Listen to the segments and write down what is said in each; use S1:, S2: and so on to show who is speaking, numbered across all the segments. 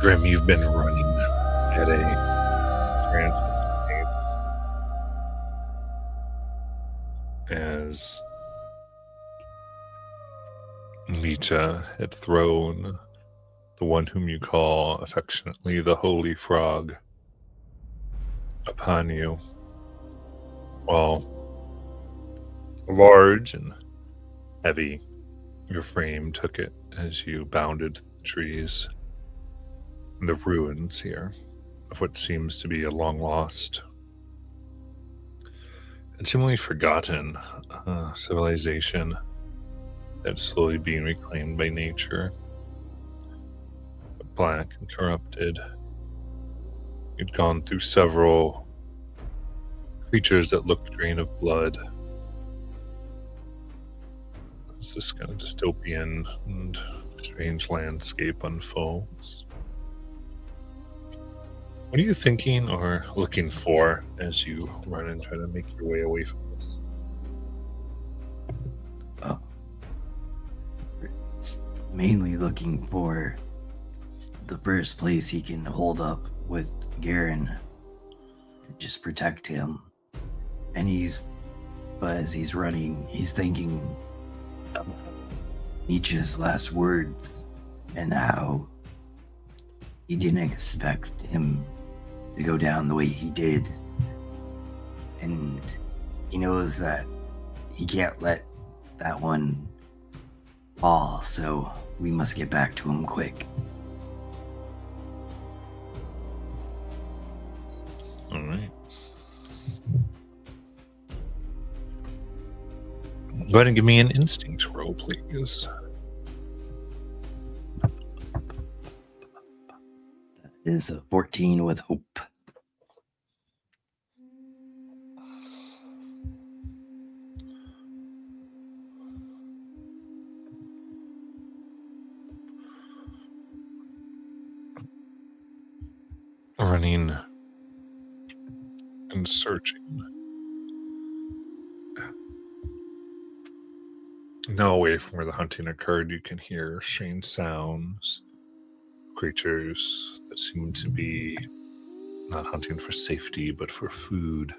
S1: Grim, you've been running at a frantic pace as Nietzsche had thrown the one whom you call affectionately the Holy Frog upon you, while large and heavy your frame took it as you bounded through the trees and the ruins here of what seems to be a long-lost and seemingly forgotten civilization that's slowly being reclaimed by nature, but black and corrupted. You'd gone through several creatures that looked drained of blood. As this kind of dystopian and strange landscape unfolds. What are you thinking or looking for as you run and try to make your way away from this?
S2: It's mainly looking for the first place he can hold up with Garen and just protect him. And but as he's running, he's thinking about Nietzsche's last words and how he didn't expect him to go down the way he did. And he knows that he can't let that one fall, so we must get back to him quick.
S1: All right. Go ahead and give me an instinct roll, please.
S2: That is a 14 with hope.
S1: Running and searching. Now away from where the hunting occurred, you can hear strange sounds, creatures that seem to be not hunting for safety, but for food.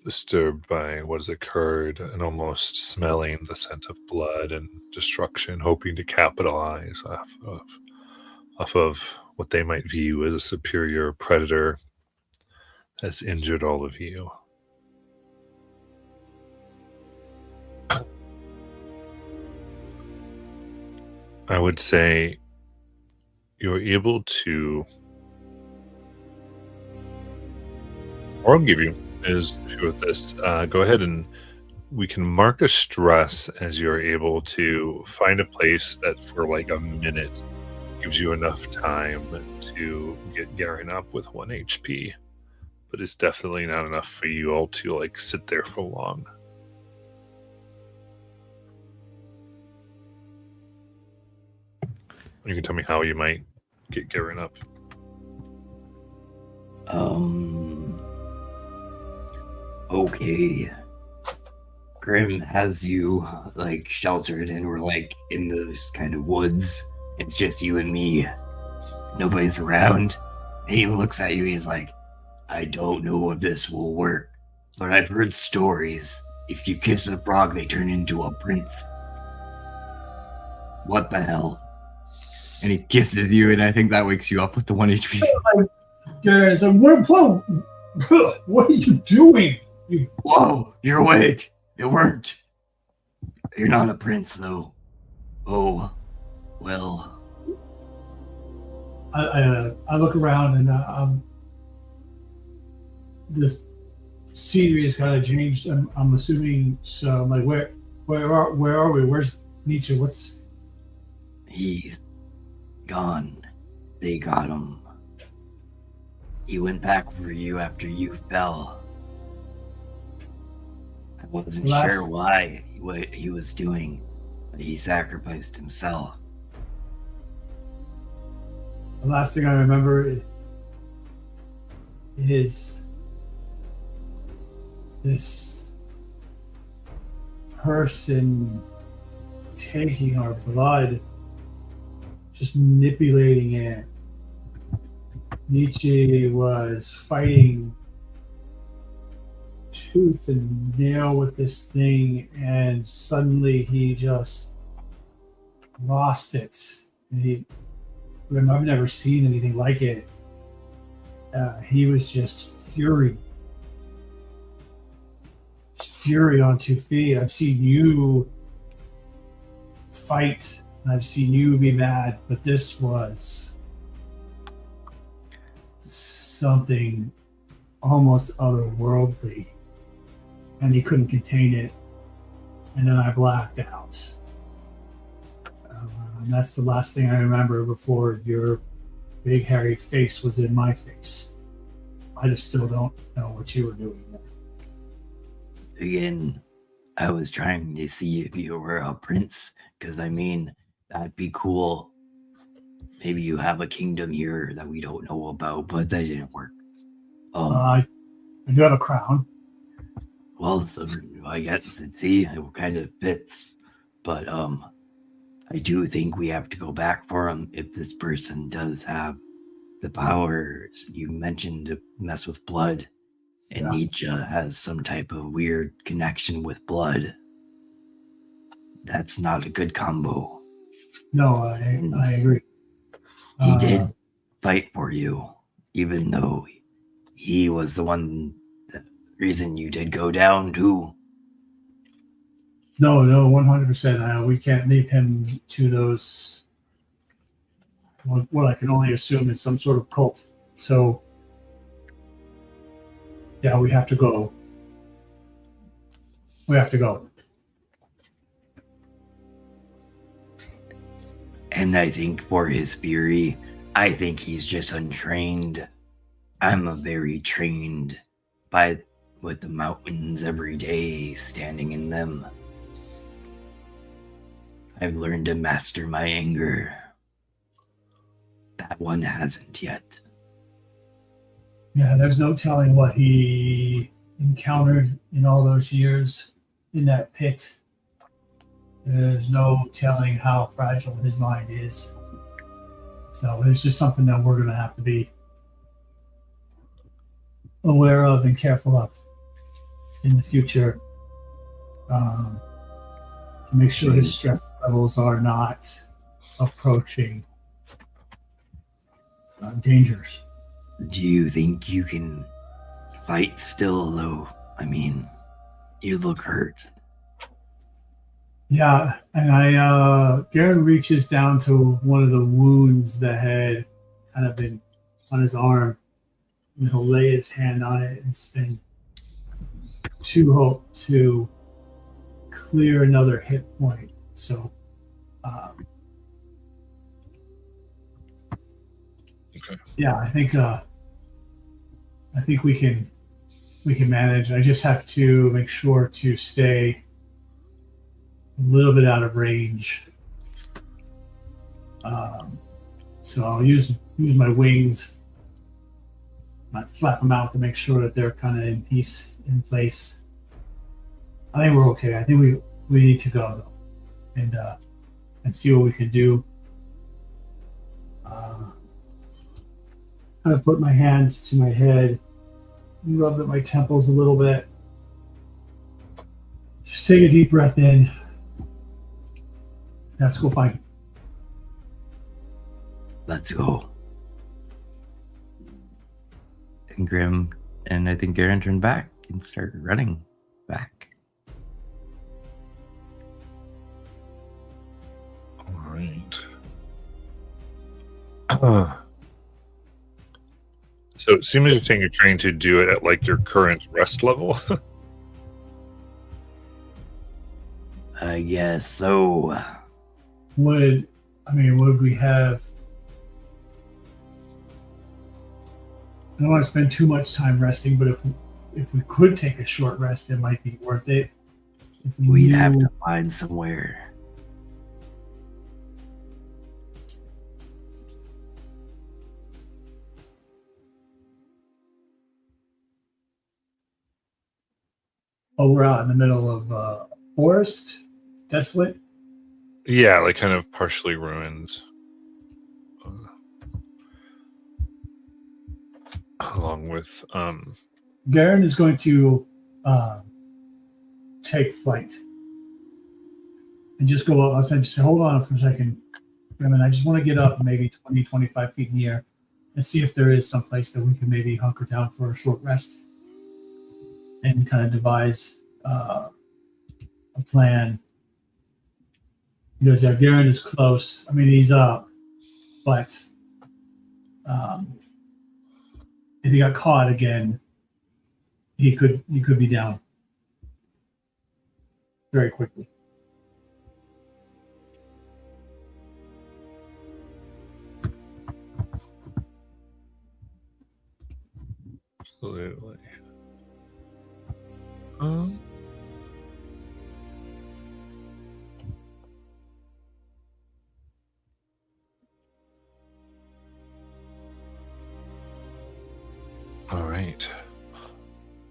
S1: Disturbed by what has occurred and almost smelling the scent of blood and destruction, hoping to capitalize off of what they might view as a superior predator has injured all of you. I would say you're able to, or I'll give you, is if you're with this, go ahead and we can mark a stress as you're able to find a place that for like a minute gives you enough time to get Garen up with 1 HP, but it's definitely not enough for you all to like sit there for long. You can tell me how you might get Garen up.
S2: Okay. Grim has you like sheltered and we're like in those kind of woods. It's just you and me. Nobody's around. And he looks at you, he's like, I don't know if this will work, but I've heard stories. If you kiss a frog, they turn into a prince. What the hell? And he kisses you, and I think that wakes you up with the 1 HP.
S3: Garen said, what are you doing?
S2: Whoa, you're awake. It worked. You're not a prince, though. Oh, well.
S3: I look around and the scenery has kind of changed. I'm assuming. So I'm like, where are we? Where's Nietzsche?
S2: He's gone. They got him. He went back for you after you fell. I wasn't sure why, what he was doing, but he sacrificed himself.
S3: The last thing I remember is this person taking our blood just manipulating it. Nietzsche was fighting tooth and nail with this thing, and suddenly he just lost it. And I've never seen anything like it. He was just fury on 2 feet. I've seen you fight, and I've seen you be mad, but this was something almost otherworldly, and he couldn't contain it. And then I blacked out. And that's the last thing I remember before your big hairy face was in my face. I just still don't know what you were doing there.
S2: Again, I was trying to see if you were a prince, because I mean, that'd be cool. Maybe you have a kingdom here that we don't know about, but that didn't work.
S3: I do have a crown.
S2: Well, so I guess it kind of fits, but I do think we have to go back for him if this person does have the powers you mentioned to mess with blood, and Nietzsche has some type of weird connection with blood. That's not a good combo.
S3: No, I agree.
S2: He did fight for you, even though he was the reason you did go down too.
S3: No, 100%. We can't leave him to those. What I can only assume is some sort of cult. So, yeah, we have to go.
S2: And I think for his fury, I think he's just untrained. I'm a very trained with the mountains every day, standing in them. I've learned to master my anger. That one hasn't yet.
S3: Yeah, there's no telling what he encountered in all those years in that pit. There's no telling how fragile his mind is. So it's just something that we're going to have to be aware of and careful of in the future, to make sure his stress levels are not approaching dangers.
S2: Do you think you can fight still, though? I mean, you look hurt.
S3: Yeah, and Garen reaches down to one of the wounds that had kind of been on his arm, and he'll lay his hand on it and spin to hope to clear another hit point. So,
S1: okay.
S3: Yeah, I think we can manage. I just have to make sure to stay a little bit out of range. So I'll use my wings, not flap them out to make sure that they're kind of in place. I think we're okay. I think we need to go though, and see what we can do. Kind of put my hands to my head, rub at my temples a little bit. Just take a deep breath in. Let's go fight.
S2: Let's go. And Grim and I think Garen turned back and started running back.
S1: All right. So it seems like you're trying to do it at like your current rest level.
S2: I guess so.
S3: Would we have? I don't want to spend too much time resting, but if we could take a short rest, it might be worth it. If
S2: We'd have to find somewhere.
S3: Oh, we're out in the middle of forest, desolate.
S1: Yeah, like kind of partially ruined. along with
S3: Garen is going to take flight and just go up. I'll say, just hold on for a second. I just want to get up maybe 20, 25 feet in the air and see if there is some place that we can maybe hunker down for a short rest and kind of devise a plan. Because Garen is close. I mean, he's up, but if he got caught again, he could be down very quickly.
S1: absolutely. All right.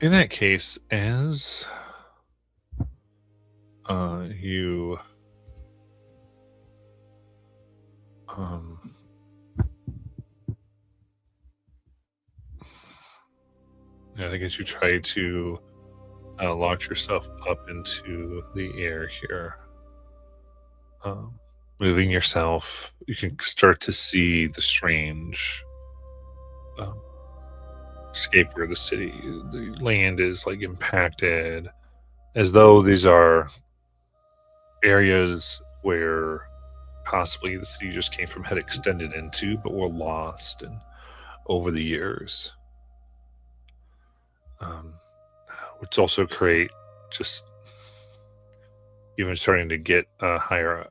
S1: In that case, as you I guess you try to launch yourself up into the air here. Moving yourself, you can start to see the strange scape where the land is like impacted, as though these are areas where possibly the city you just came from had extended into, but were lost and over the years. Which also create just even starting to get a higher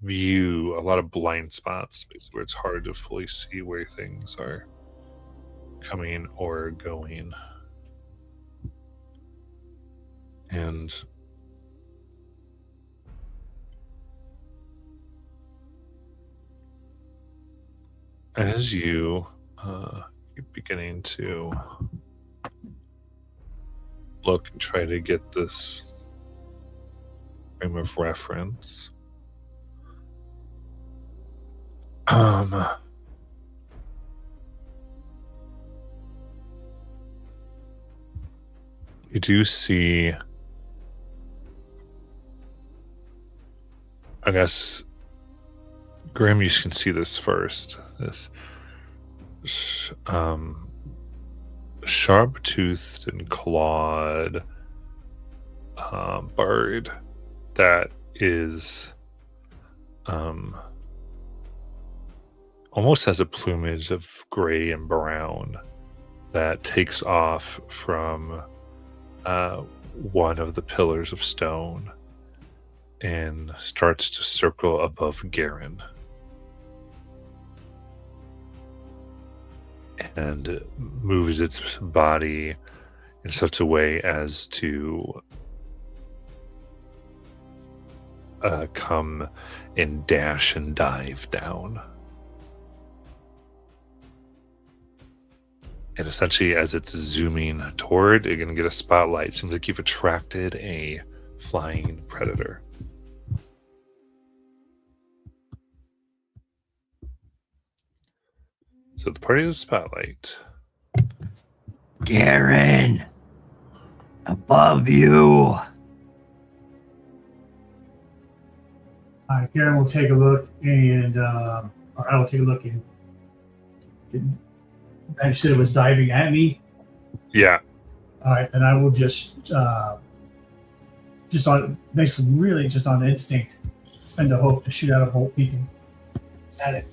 S1: view, a lot of blind spots where it's hard to fully see where things are coming or going. And as you keep beginning to look and try to get this frame of reference, you do see, I guess, Grim, you can see this first. This sharp-toothed and clawed bird that is almost has a plumage of gray and brown that takes off from one of the pillars of stone and starts to circle above Garen. And moves its body in such a way as to come and dash and dive down. And essentially, as it's zooming toward, you're going to get a spotlight. Seems like you've attracted a flying predator. So the party of the spotlight.
S2: Garen, above you.
S3: Garen will take a look, and or I will take a look, and I said it was diving at me.
S1: Yeah.
S3: All right, then I will just on basically really just on instinct, spend a hope to shoot out a bolt beacon at it.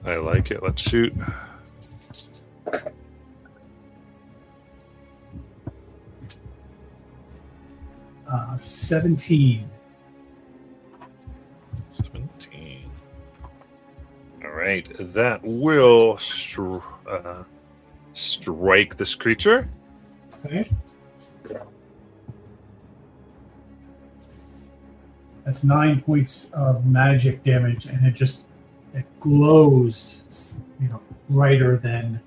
S1: I like it. Let's shoot.
S3: Uh, 17.
S1: 17. All right. That will strike this creature.
S3: Okay. That's 9 points of magic damage, and it glows, brighter than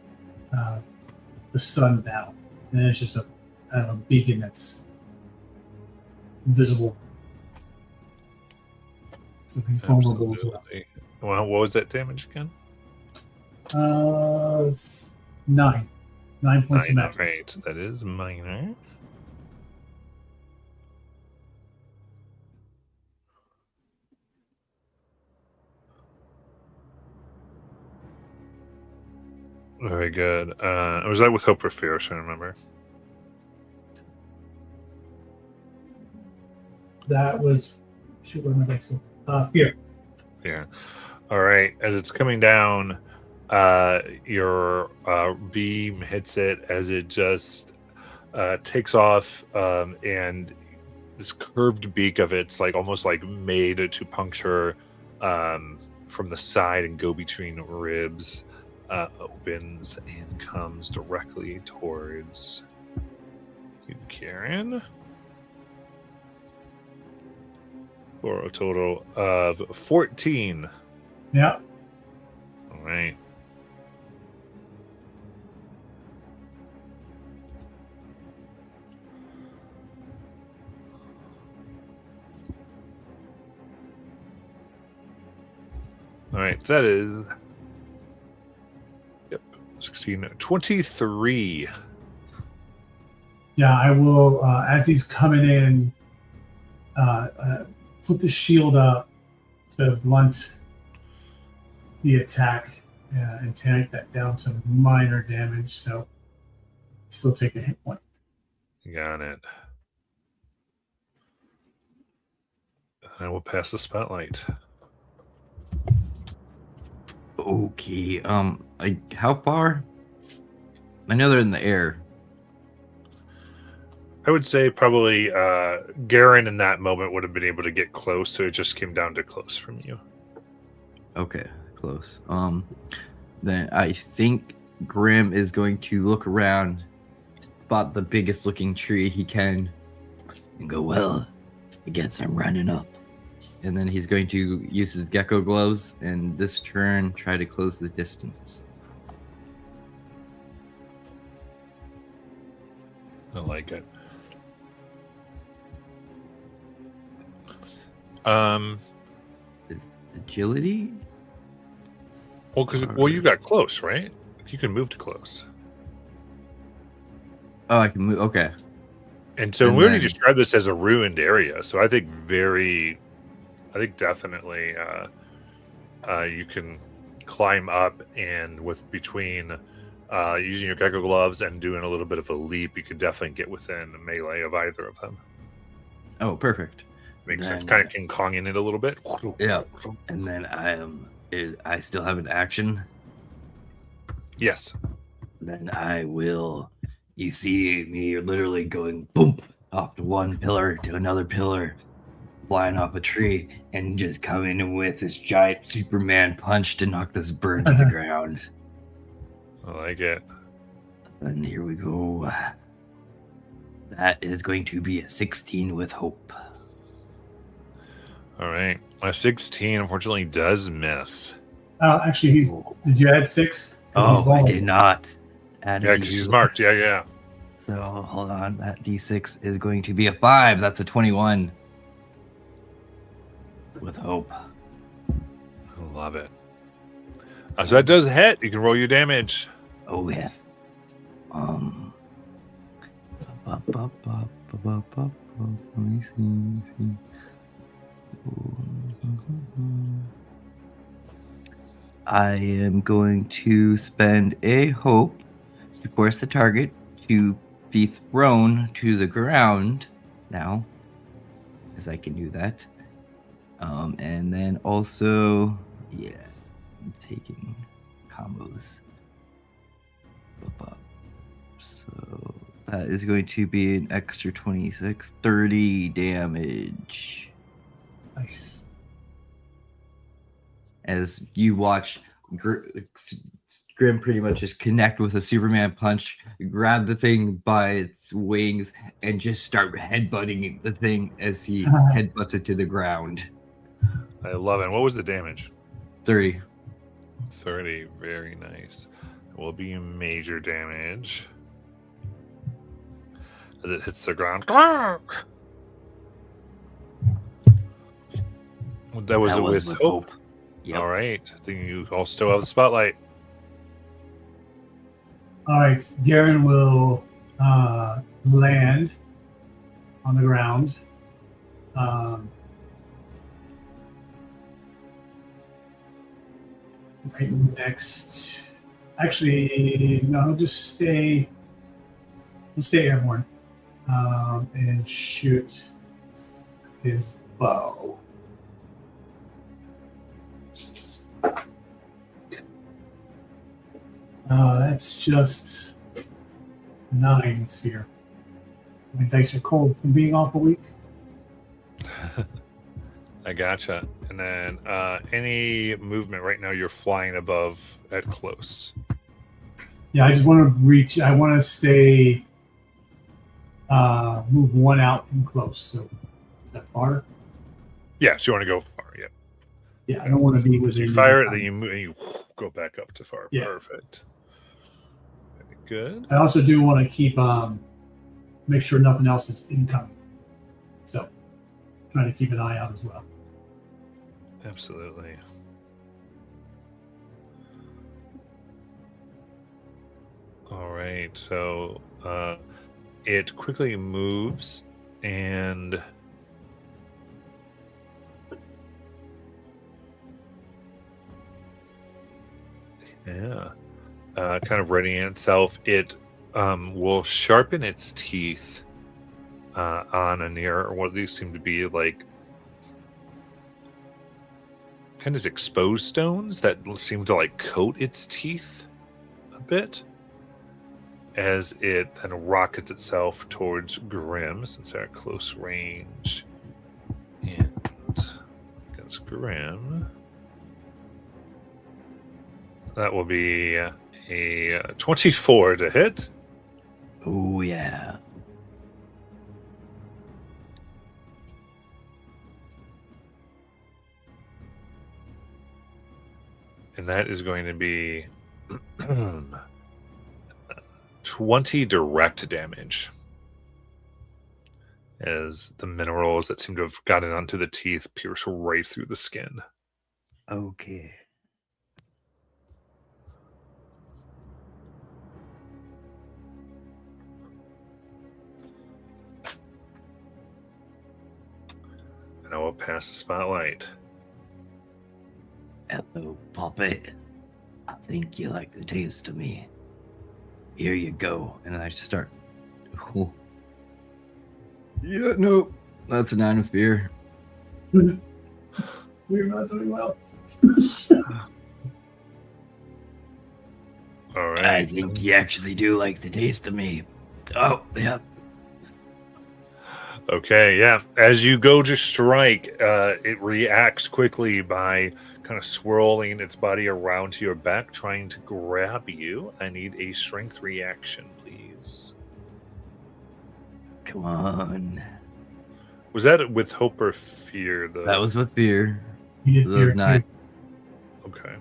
S3: the sun now, and it's just a beacon that's visible. So he's vulnerable as well.
S1: Well, what was that damage again?
S3: It's 9. 9 points of
S1: 9,
S3: magic.
S1: right. That is minor. Very good. Was that with hope or fear? I should remember.
S3: That was shoot. What am I next? Fear.
S1: Yeah. All right. As it's coming down, your beam hits it as it just takes off, and this curved beak of it's like almost like made to puncture from the side and go between ribs. Opens and comes directly towards you, Karen. For a total of 14.
S3: Yeah.
S1: All right. All right, that is 16, 23.
S3: Yeah, I will, as he's coming in, put the shield up to blunt the attack and tank that down to minor damage, so still take a hit point.
S1: Got it. I will pass the spotlight.
S2: Okay. How far? I know they're in the air.
S1: I would say probably Garen in that moment would have been able to get close, so it just came down to close from you.
S2: Okay, close. Then I think Grim is going to look around, spot the biggest looking tree he can, and go, well, I guess I'm running up. And then he's going to use his gecko gloves and this turn try to close the distance.
S1: I like it.
S2: Is agility?
S1: Well, you got close, right? You can move to close.
S2: Oh, I can move. Okay.
S1: And so
S2: And
S1: we already
S2: then-
S1: described this as a ruined area. So I think definitely you can climb up, and with between using your gecko gloves and doing a little bit of a leap, you could definitely get within the melee of either of them.
S2: Oh, perfect.
S1: Makes sense.
S2: Then-
S1: Kind of King Konging it a little bit.
S2: Yeah. And then I still have an action.
S1: Yes.
S2: Then I will. You see me literally going boom off to one pillar to another pillar, flying off a tree, and just coming in with this giant Superman punch to knock this bird to the ground.
S1: I like it.
S2: And here we go. That is going to be a 16 with hope.
S1: All right. A 16 unfortunately does miss.
S3: Actually, did you add 6? 'Cause he's
S2: Oh, I
S3: vulnerable.
S2: did not add a
S1: Yeah, because he's
S2: D6.
S1: marked. Yeah.
S2: So hold on, that D6 is going to be a 5. That's a 21. With hope.
S1: I love it. So that does hit. You can roll your damage.
S2: Oh yeah. Let me see. I am going to spend a hope to force the target to be thrown to the ground now, as I can do that. And then also, yeah, I'm taking combos. So that is going to be an extra 26, 30 damage.
S3: Nice.
S2: As you watch Grim pretty much just connect with a Superman punch, grab the thing by its wings, and just start headbutting the thing as he headbutts it to the ground.
S1: I love it. What was the damage?
S2: 30.
S1: 30. Very nice. It will be major damage as it hits the ground. That was it with hope.
S2: Yep.
S1: All right. Then you all still have the spotlight.
S3: All right, Garen will land on the ground. Right next. Actually, no, he'll just stay. He'll stay airborne and shoot his bow. That's just 9 with fear. My dice are cold from being off a week.
S1: I gotcha. And then any movement right now, you're flying above at close.
S3: Yeah, I just want to reach. I want to stay. Move one out from close. So is that far?
S1: Yeah, so you want to go far. Yeah.
S3: Yeah, I don't want to be within.
S1: You fire it, then you move, and you go back up to far.
S3: Yeah.
S1: Perfect. Very good.
S3: I also do want to keep make sure nothing else is incoming. So trying to keep an eye out as well.
S1: Absolutely. All right. So it quickly moves and kind of readying itself. It will sharpen its teeth on a near what these seem to be like kind of exposed stones that seem to like coat its teeth a bit as it then rockets itself towards Grim, since they're at close range. And against Grim, that will be a 24 to hit.
S2: Oh, yeah.
S1: And that is going to be 20 direct damage. As the minerals that seem to have gotten onto the teeth pierce right through the skin.
S2: Okay.
S1: And I will pass the spotlight.
S2: Hello, puppet. I think you like the taste of me. Here you go. And I start. Oh. Yeah, no. That's a 9 with beer.
S3: We're not doing well.
S1: All right.
S2: I think you actually do like the taste of me. Oh, yeah.
S1: Okay, yeah. As you go to strike, it reacts quickly by kind of swirling its body around to your back, trying to grab you. I need a strength reaction, please.
S2: Come on.
S1: Was that with hope or fear?
S2: That was with beer.
S3: You get
S2: The
S3: fear
S2: 9.
S3: too.
S1: Okay.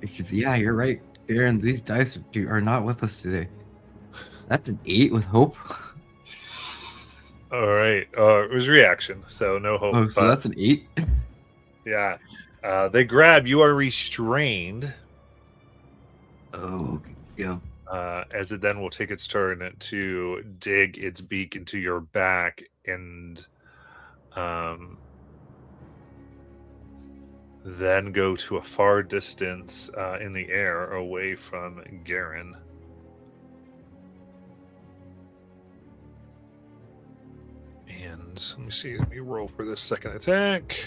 S2: Because, yeah, you're right, Aaron. These dice are not with us today. That's an 8 with hope.
S1: All right. It was reaction, so no hope.
S2: Oh, so that's an 8?
S1: Yeah. They grab. You are restrained.
S2: Oh, yeah.
S1: As it then will take its turn to dig its beak into your back and then go to a far distance in the air away from Garen. And let me see. Let me roll for this second attack.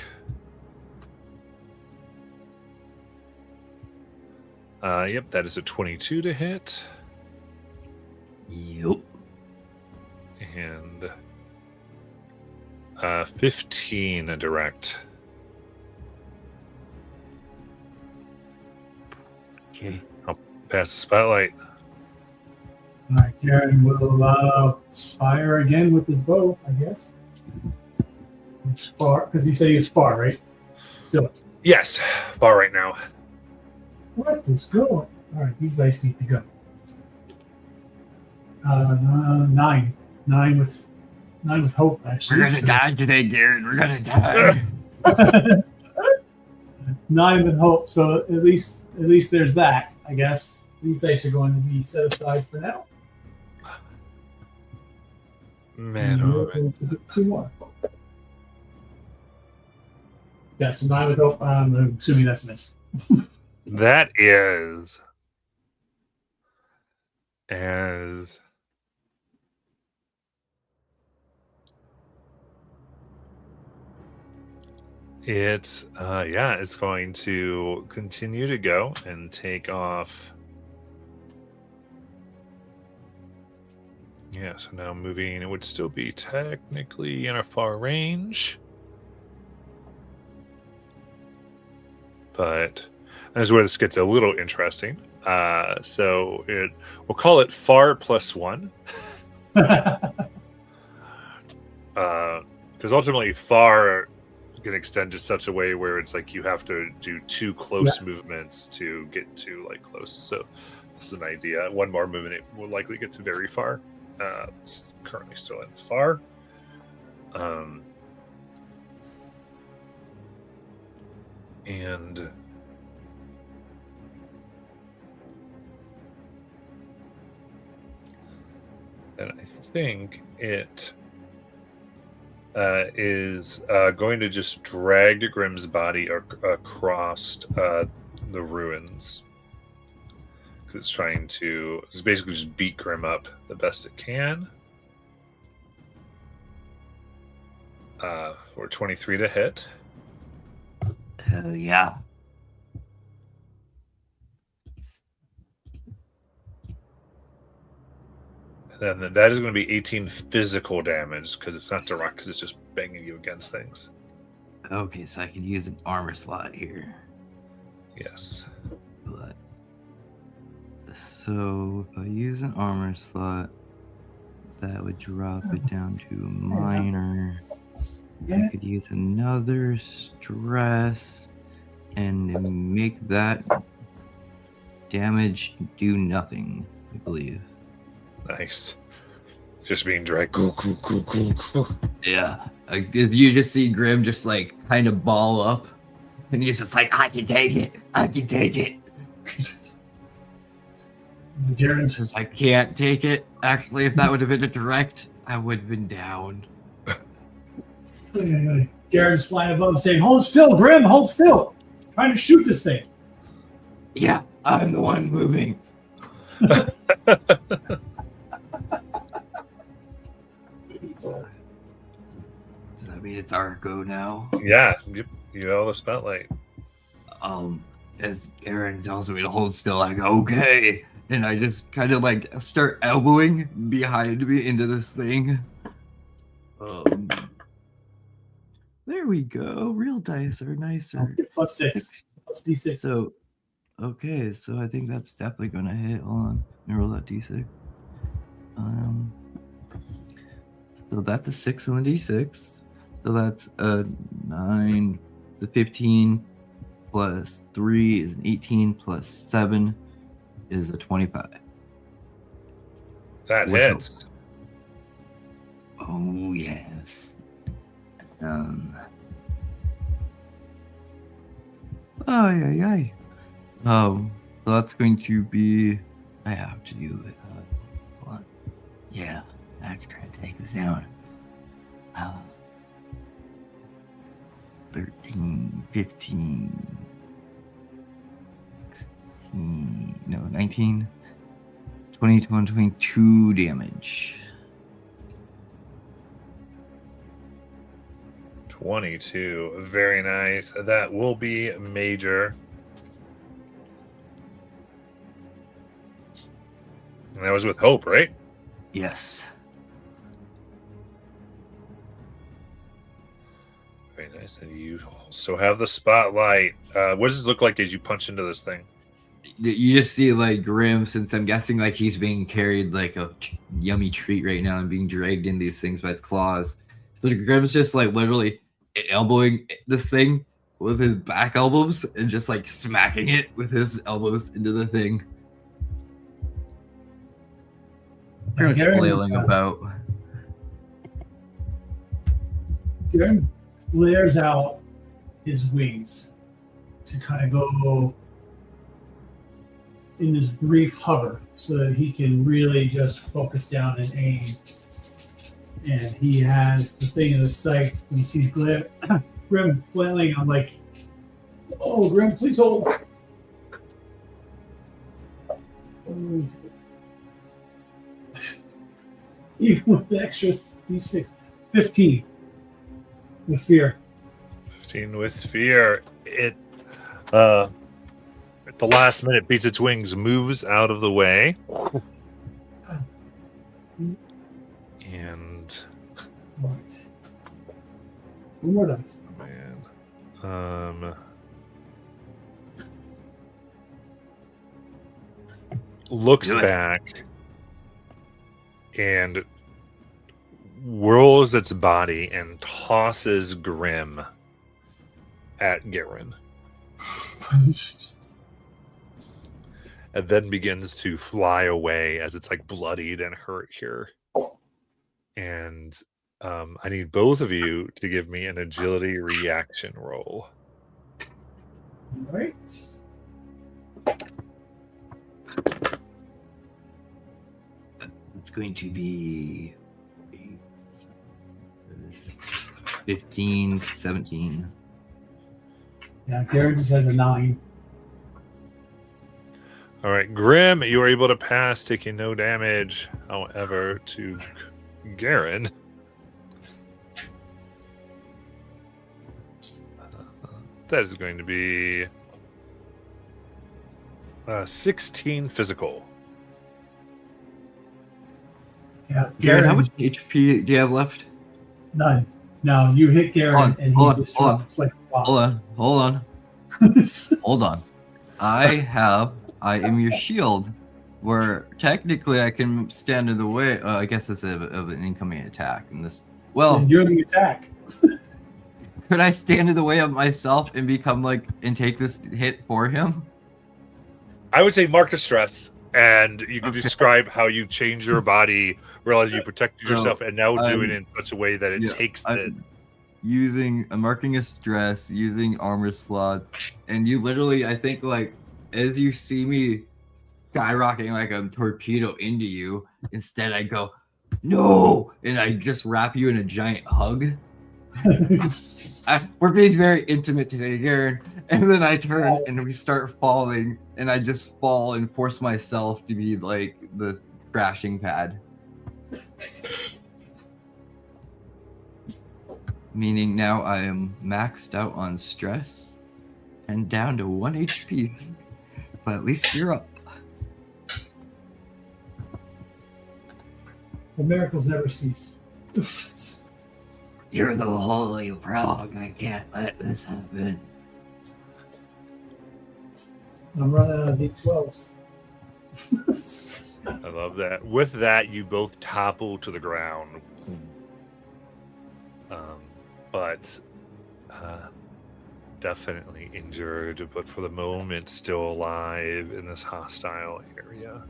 S1: Yep, that is a 22 to hit.
S2: Yep.
S1: And 15 a direct.
S2: Okay.
S1: I'll pass the spotlight.
S3: All right, Garen will fire again with his bow, I guess. It's far, because he said he was far, right?
S1: Yes, far right now.
S3: What is going? All right, these dice need to go. 9 with hope. Actually,
S2: We're gonna die today, Garrett. We're gonna die.
S3: 9 with hope. So at least there's that. I guess these dice are going to be set aside for now.
S1: Man,
S3: And
S1: oh,
S3: we're going to do 2 more. Yeah, so 9 with hope. I'm assuming that's a miss.
S1: that is as it's it's going to continue to go and take off. Yeah, so now moving, it would still be technically in a far range. But this is where this gets a little interesting. So we'll call it far +1. Because ultimately far can extend to such a way where it's like you have to do 2 close movements to get to like close. So this is an idea. 1 more movement, it will likely get to very far. It's currently still in far. And I think it is going to just drag Grimm's body across the ruins. It's trying to basically just beat Grimm up the best it can. For 23 to hit.
S2: Yeah.
S1: And then that is going to be 18 physical damage because it's not direct, because it's just banging you against things.
S2: Okay, so I could use an armor slot here.
S1: Yes.
S2: But so if I use an armor slot, that would drop it down to minor. I could use another stress and make that damage do nothing, I believe.
S1: Nice. Just being dragged.
S2: Yeah. You just see Grimm just like kind of ball up, and he's just like, I can take it. I can take it.
S3: Garen
S2: Says, I can't take it. Actually, if that would have been a direct, I would have been down.
S3: Garen's flying above saying, hold still, Grim, hold still. Trying to shoot this thing.
S2: Yeah, I'm the one moving. Does that mean it's our go now?
S1: Yeah, you have the spotlight.
S2: As Aaron tells me to hold still, I go, okay. And I just kind of like start elbowing behind me into this thing. There we go. Real dice are nicer.
S3: +6. Plus D6.
S2: So, okay, so I think that's definitely gonna hit. Hold on, let me roll that D6. So that's a 6 on the D6. So that's a 9. The 15 plus 3 is an 18 plus 7 is a 25.
S1: That
S2: With
S1: hits.
S2: Oh yes. So that's going to be. I have to do it. Hold on. Yeah, let's try to take this down. 13, 15, 16, no, 19, 20, 22 damage.
S1: 22. Very nice. That will be major. And that was with hope, right?
S2: Yes.
S1: Very nice. And you also have the spotlight. What does it look like as you punch into this thing?
S2: You just see like Grimm, since I'm guessing like he's being carried like a yummy treat right now and being dragged in these things by its claws. So Grimm's just like literally elbowing this thing with his back elbows and just like smacking it with his elbows into the thing. Pretty much flailing about.
S3: Garen flares out his wings to kind of go in this brief hover so that he can really just focus down and aim. And he has the thing in his sight when he sees Grim flailing. I'm like, oh, Grim, please hold. Even with the extra D6, 15 with fear.
S1: 15 with fear. It, at the last minute, beats its wings, moves out of the way. And...
S3: What? One more dice.
S1: Man. Looks back and whirls its body and tosses Grim at Garen. And then begins to fly away as it's like bloodied and hurt here. And I need both of you to give me an agility reaction roll.
S3: All right.
S2: It's going to be 15, 17.
S3: Yeah, Garen just has a 9.
S1: All right, Grim, you are able to pass, taking no damage. However, to Garen, that is going to be 16 physical.
S3: Yeah,
S2: Garen, how much HP do you have left?
S3: None. No, you hit Garen and he just drops like wow.
S2: Hold on. Hold on. I am your shield, where technically I can stand in the way. I guess it's of an incoming attack. And this, well,
S3: and you're the attack.
S2: Could I stand in the way of myself and become and take this hit for him?
S1: I would say mark a stress, and you can describe how you change your body, realize you protected yourself, and now do it in such a way that it takes the...
S2: marking a stress, using armor slots, and you literally, I think, as you see me skyrocketing like a torpedo into you, instead I go, no, and I just wrap you in a giant hug. We're being very intimate today, Garen. And then I turn and we start falling, and I just fall and force myself to be like the crashing pad. Meaning now I am maxed out on stress and down to 1 HP. But at least you're up.
S3: The miracles never cease.
S2: You're the holy frog. I can't let this happen.
S3: I'm running out of D12s.
S1: I love that. With that, you both topple to the ground. But definitely injured, but for the moment still alive in this hostile area.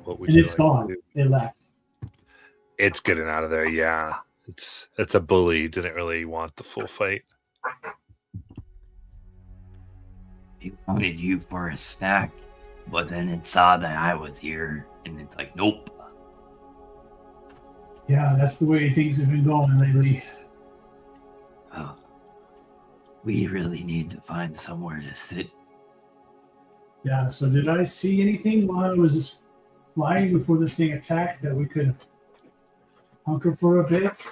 S1: What would
S3: and
S1: you
S3: it's
S1: like
S3: gone.
S1: to do?
S3: It left.
S1: It's getting out of there, yeah. It's a bully. Didn't really want the full fight.
S2: He wanted you for a snack, but then it saw that I was here, and it's like, nope.
S3: Yeah, that's the way things have been going lately.
S2: Oh, we really need to find somewhere to sit.
S3: Yeah, so did I see anything while I was just flying before this thing attacked that we could hunker for a bit?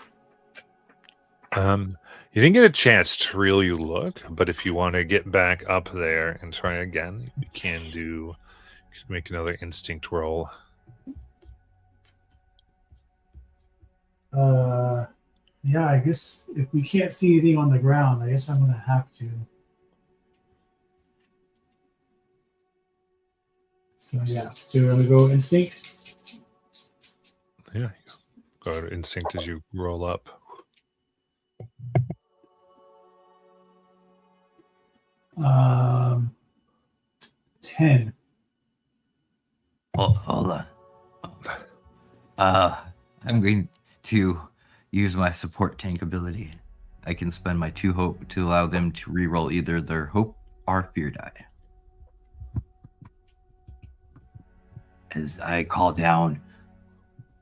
S1: You didn't get a chance to really look, but if you want to get back up there and try again, you can make another instinct roll.
S3: Yeah, I guess if we can't see anything on the ground, I guess I'm gonna have to. So yeah, so we're gonna go instinct.
S1: Yeah, go to instinct as you roll up.
S3: Um, 10.
S2: Oh, hold on. I'm going to use my support tank ability. I can spend my 2 hope to allow them to reroll either their hope or fear die. as I call down,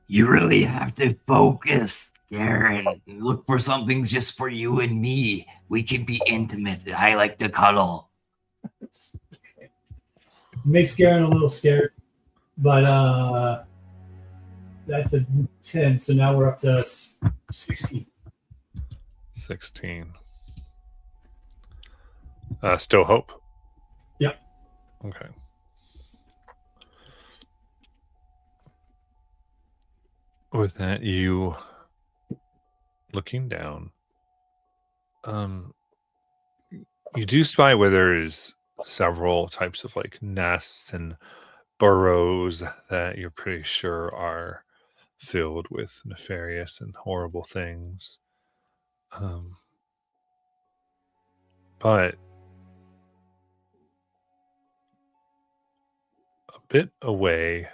S2: "You really have to focus, Garen. Look for something just for you and me. We can be intimate. I like to cuddle."
S3: Makes Garen a little scared, but that's a 10. So now we're up to 16.
S1: 16. Still hope?
S3: Yep.
S1: Okay. With that, you looking down, you do spy where there is several types of like nests and burrows that you're pretty sure are filled with nefarious and horrible things. But a bit away,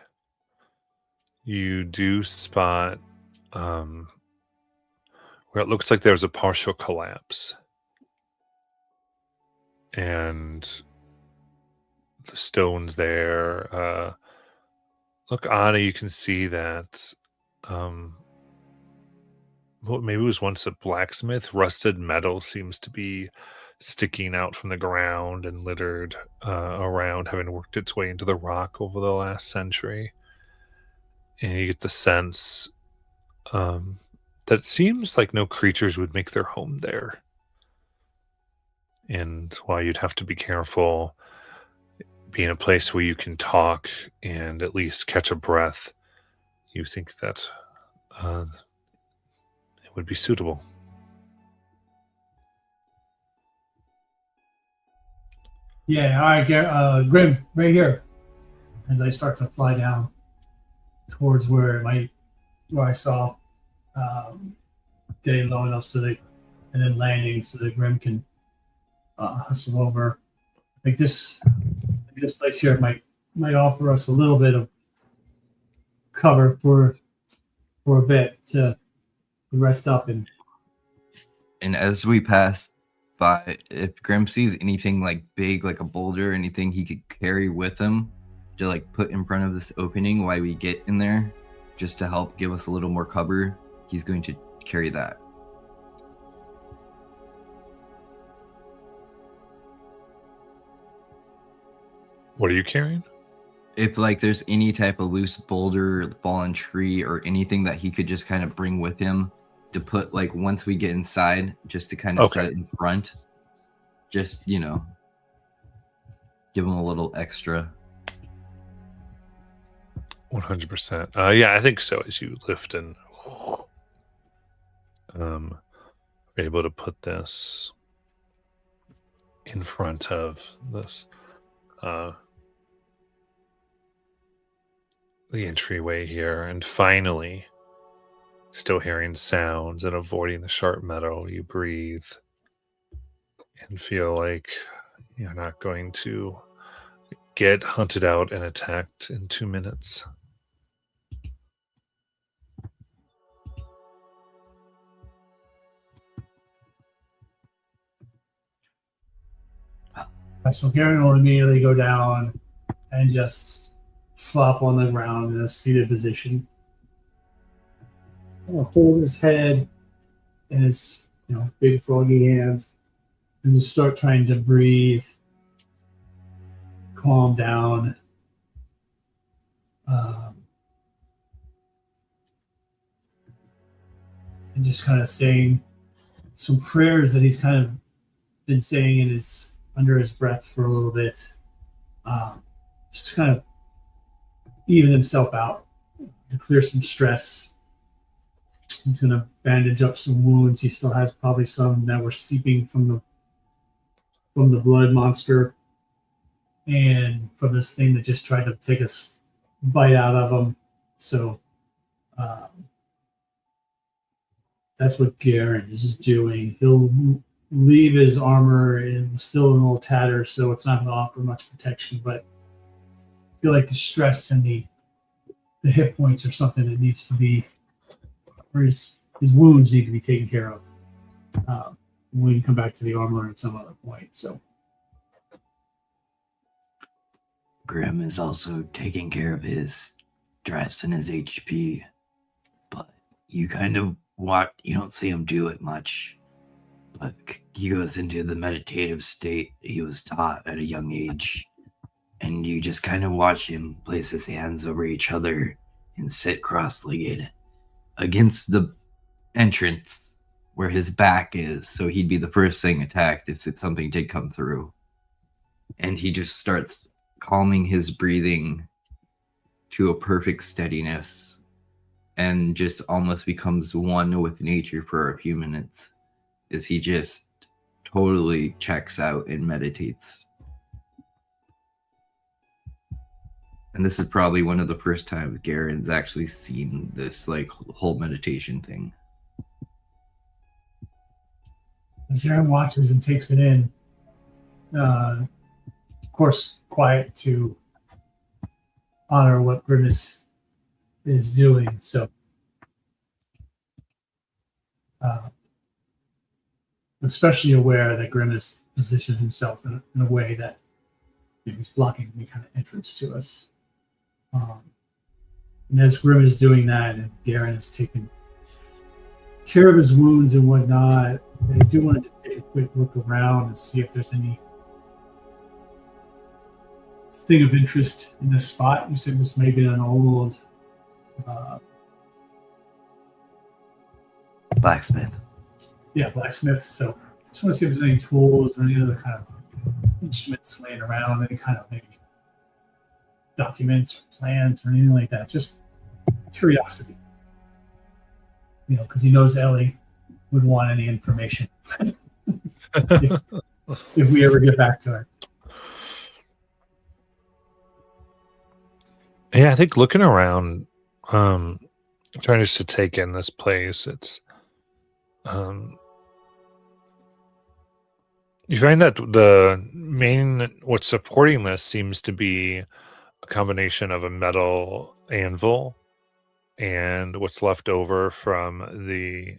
S1: you do spot where it looks like there's a partial collapse. And the stones there. Look, Anna, you can see that what maybe was once a blacksmith, rusted metal seems to be sticking out from the ground and littered around, having worked its way into the rock over the last century. And you get the sense that it seems like no creatures would make their home there. And while you'd have to be careful being a place where you can talk and at least catch a breath, you think that it would be suitable.
S3: Yeah, all right, Grim, right here. As I start to fly down towards where I saw getting low enough and then landing so that Grim can hustle over. Like this place here might offer us a little bit of cover for a bit to rest up and
S2: as we pass by, if Grim sees anything like big, like a boulder, anything he could carry with him to like put in front of this opening while we get in there, just to help give us a little more cover, he's going to carry that.
S1: What are you carrying?
S2: If like there's any type of loose boulder, fallen tree, or anything that he could just kind of bring with him to put like once we get inside, just to kind of set it in front, just give him a little extra.
S1: 100%. Yeah, I think so. As you lift and are able to put this in front of this the entryway here, and finally, still hearing sounds and avoiding the sharp metal, you breathe and feel like you're not going to get hunted out and attacked in 2 minutes.
S3: so Garen will immediately go down and just flop on the ground in a seated position. He'll hold his head in his big froggy hands and just start trying to breathe, calm down. And just kind of saying some prayers that he's kind of been saying under his breath for a little bit, just to kind of even himself out and clear some stress. He's going to bandage up some wounds. He still has probably some that were seeping from the blood monster and from this thing that just tried to take a bite out of him. So that's what Garen is doing. He'll leave his armor still in a little tatters, so it's not going to offer much protection, but I feel like the stress and the hit points are something that needs to be, or his wounds need to be taken care of. We can come back to the armor at some other point. So
S2: Grim is also taking care of his stress and his HP, but you kind of you don't see him do it much, but he goes into the meditative state he was taught at a young age, and you just kind of watch him place his hands over each other and sit cross-legged against the entrance where his back is, so he'd be the first thing attacked if something did come through. And he just starts calming his breathing to a perfect steadiness and just almost becomes one with nature for a few minutes as he just totally checks out and meditates. And this is probably one of the first times Garen's actually seen this like whole meditation thing.
S3: Garen watches and takes it in. Of course, quiet to honor what Grimace is doing. So, especially aware that Grimace positioned himself in a way that he's blocking any kind of entrance to us. And as Grim is doing that, and Garen is taking care of his wounds and whatnot, I do want to take a quick look around and see if there's any thing of interest in this spot. You said this may be an old
S2: blacksmith.
S3: Yeah, blacksmith. So I just want to see if there's any tools or any other kind of instruments laying around, any kind of maybe documents or plans or anything like that. Just curiosity. You know, because he knows Ellie would want any information if we ever get back to her.
S1: Yeah, I think looking around, trying just to take in this place, it's you find that what's supporting this seems to be a combination of a metal anvil and what's left over from the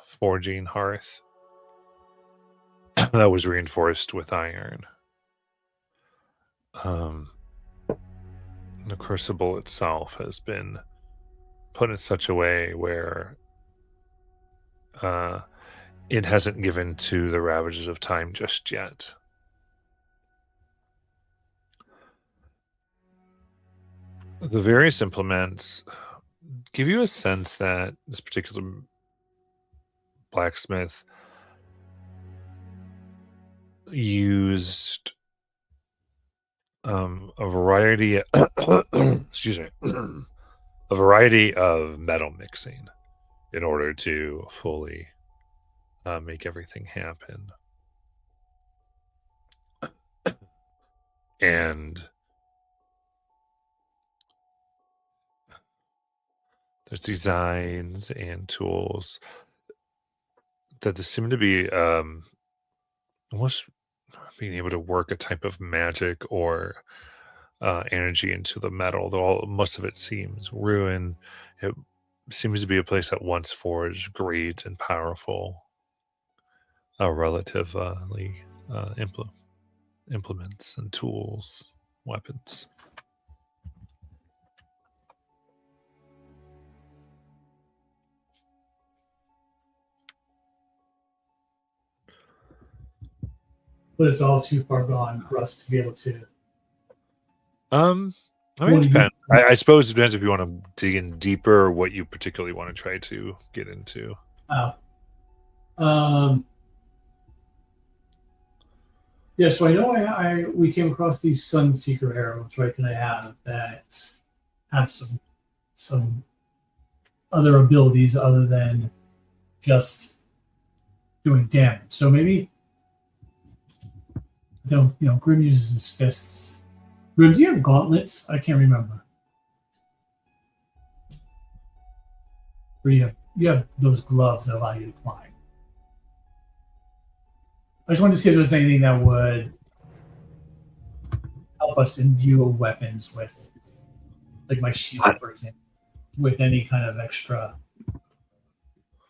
S1: forging hearth that was reinforced with iron. The crucible itself has been put in such a way where it hasn't given to the ravages of time just yet. The various implements give you a sense that this particular blacksmith used a variety excuse me a variety of metal mixing in order to fully make everything happen. And there's designs and tools that seem to be almost being able to work a type of magic or energy into the metal, though most of it seems ruined. It seems to be a place that once forged great and powerful relatively implements and tools, weapons.
S3: But it's all too far gone for us to be able to.
S1: I mean, it depends. I suppose it depends if you want to dig in deeper or what you particularly want to try to get into.
S3: Yeah, so I know we came across these Sunseeker arrows, right, that I have that have some other abilities other than just doing damage. So maybe, Grim uses his fists. Grim, do you have gauntlets? I can't remember. Or you have those gloves that allow you to climb. I just wanted to see if there was anything that would help us imbue weapons with, like my shield, for example, with any kind of extra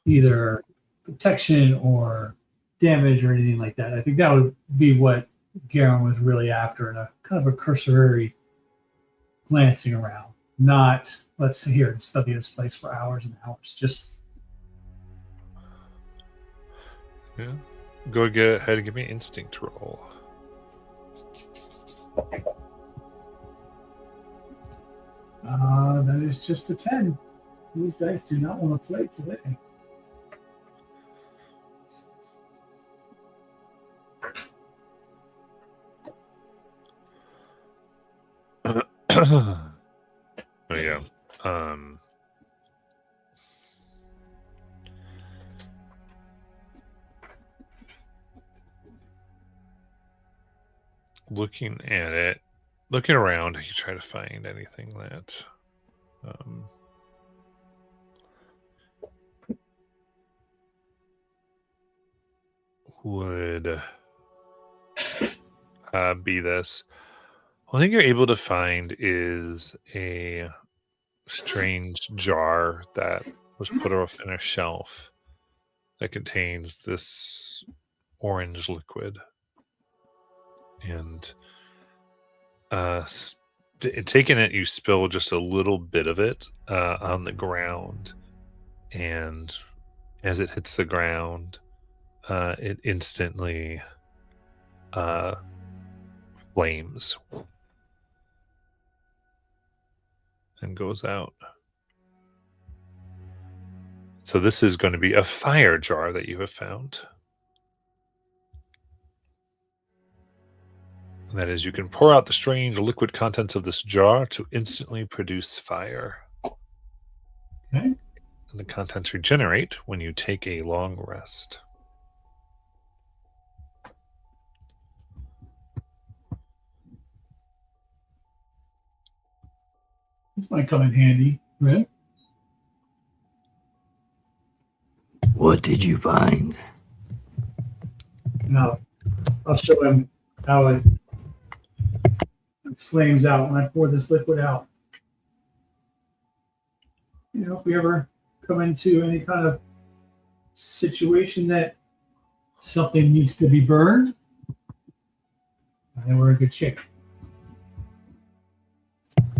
S3: either protection or damage or anything like that. I think that would be what Garen was really after in a kind of a cursory glancing around. Not let's sit here and study this place for hours and hours. Just
S1: Yeah. Go ahead and give me an instinct roll.
S3: that is just a 10. These dice do not want to play today.
S1: Oh yeah. Looking at it, looking around, you try to find anything that would be this. One thing you're able to find is a strange jar that was put off in a shelf that contains this orange liquid. And taking it, you spill just a little bit of it on the ground. And as it hits the ground, it instantly flames and goes out. So this is going to be a fire jar that you have found. And that is, you can pour out the strange liquid contents of this jar to instantly produce fire.
S3: Okay.
S1: And the contents regenerate when you take a long rest.
S3: This might come in handy, right?
S2: What did you find?
S3: Now, I'll show him how it flames out when I pour this liquid out. You know, if we ever come into any kind of situation that something needs to be burned, then we're in good shape.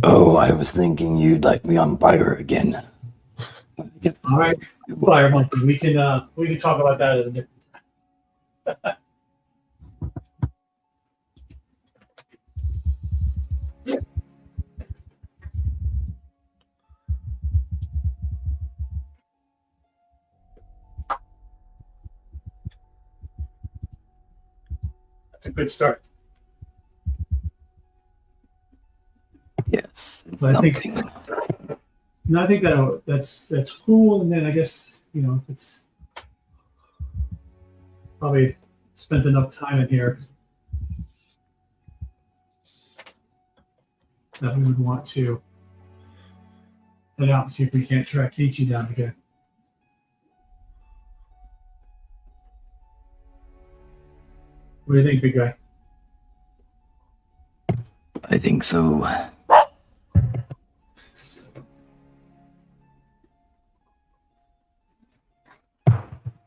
S2: Oh, I was thinking you'd like me on fire again.
S3: All right, Fire Monkey. We can talk about that at a different time. That's a good start.
S2: Yes, it's
S3: But I think-
S2: something.
S3: No, I think that's cool. And then I guess, you know, it's probably spent enough time in here that we would want to head out and see if we can't track Keiichi down again. What do you think, big guy?
S2: I think so.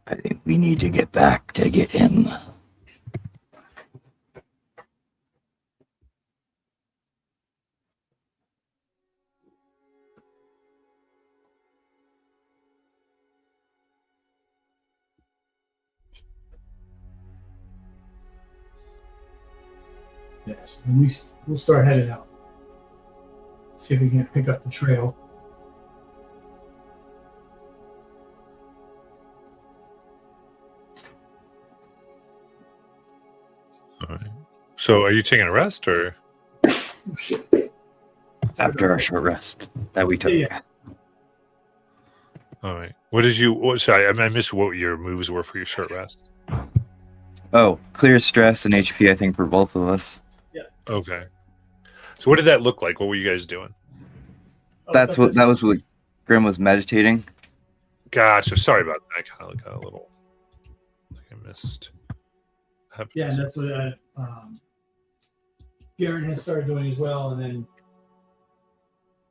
S2: I think we need to get back to get him.
S3: Yes, and we'll start heading out. See if we can pick up the trail.
S1: All right. So are you taking a rest or?
S3: Oh, shit.
S2: After our short rest that we took.
S3: Yeah.
S1: All right. What did you? Sorry, I missed what your moves were for your short rest.
S4: Oh, clear stress and HP, I think, for both of us.
S1: Okay. So what did that look like? What were you guys doing?
S4: That was what Grim was meditating.
S1: Gotcha. Sorry about that. I kind of got a little. I missed.
S3: Yeah, and that's what Garen has started doing as well, and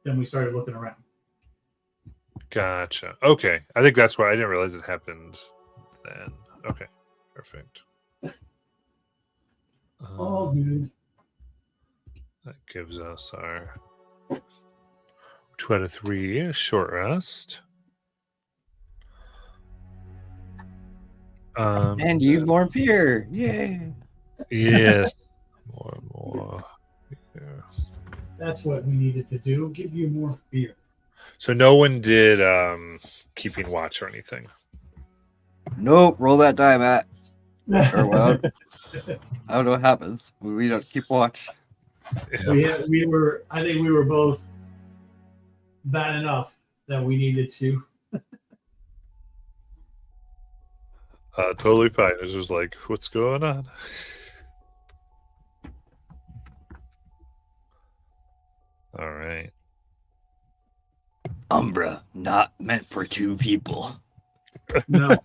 S3: then we started looking around.
S1: Gotcha. Okay. I think that's why I didn't realize it happened then. Okay. Perfect.
S3: All good.
S1: That gives us our 2 out of 3 short rest.
S4: And you more beer. Yay.
S1: Yes. More and more. Yeah.
S3: That's what we needed to do. Give you more beer.
S1: So no one did keeping watch or anything.
S4: Nope. Roll that die, Matt. Or what? I don't know what happens. We don't keep watch.
S3: we were. I think we were both bad enough that we needed to.
S1: Totally fine. It's just like, what's going on? All right.
S2: Umbra, not meant for 2 people.
S3: No,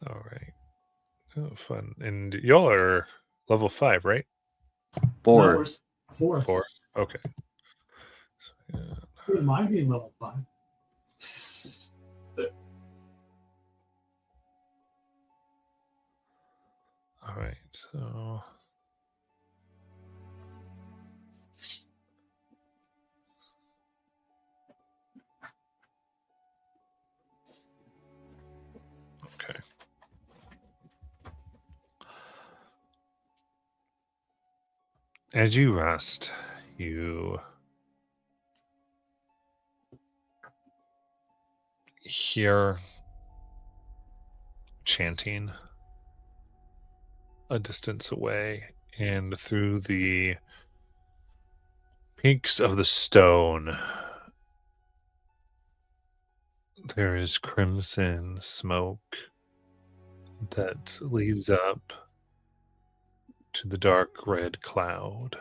S1: All right. Oh, fun. And y'all are level 5, right?
S4: 4.
S3: no, we're 4.
S1: 4. Okay. So, yeah.
S3: Wouldn't mind being level 5.
S1: All right. So. Okay. As you rest, you hear chanting a distance away, and through the peaks of the stone, there is crimson smoke that leads up to the dark red cloud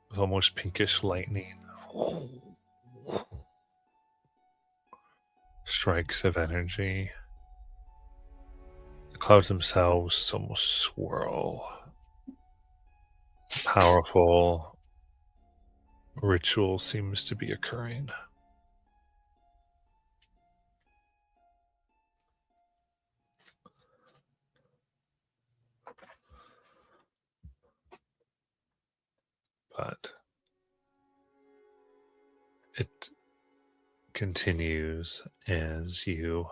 S1: with almost pinkish lightning. Strikes of energy. The clouds themselves almost swirl. Powerful ritual seems to be occurring. But it continues as you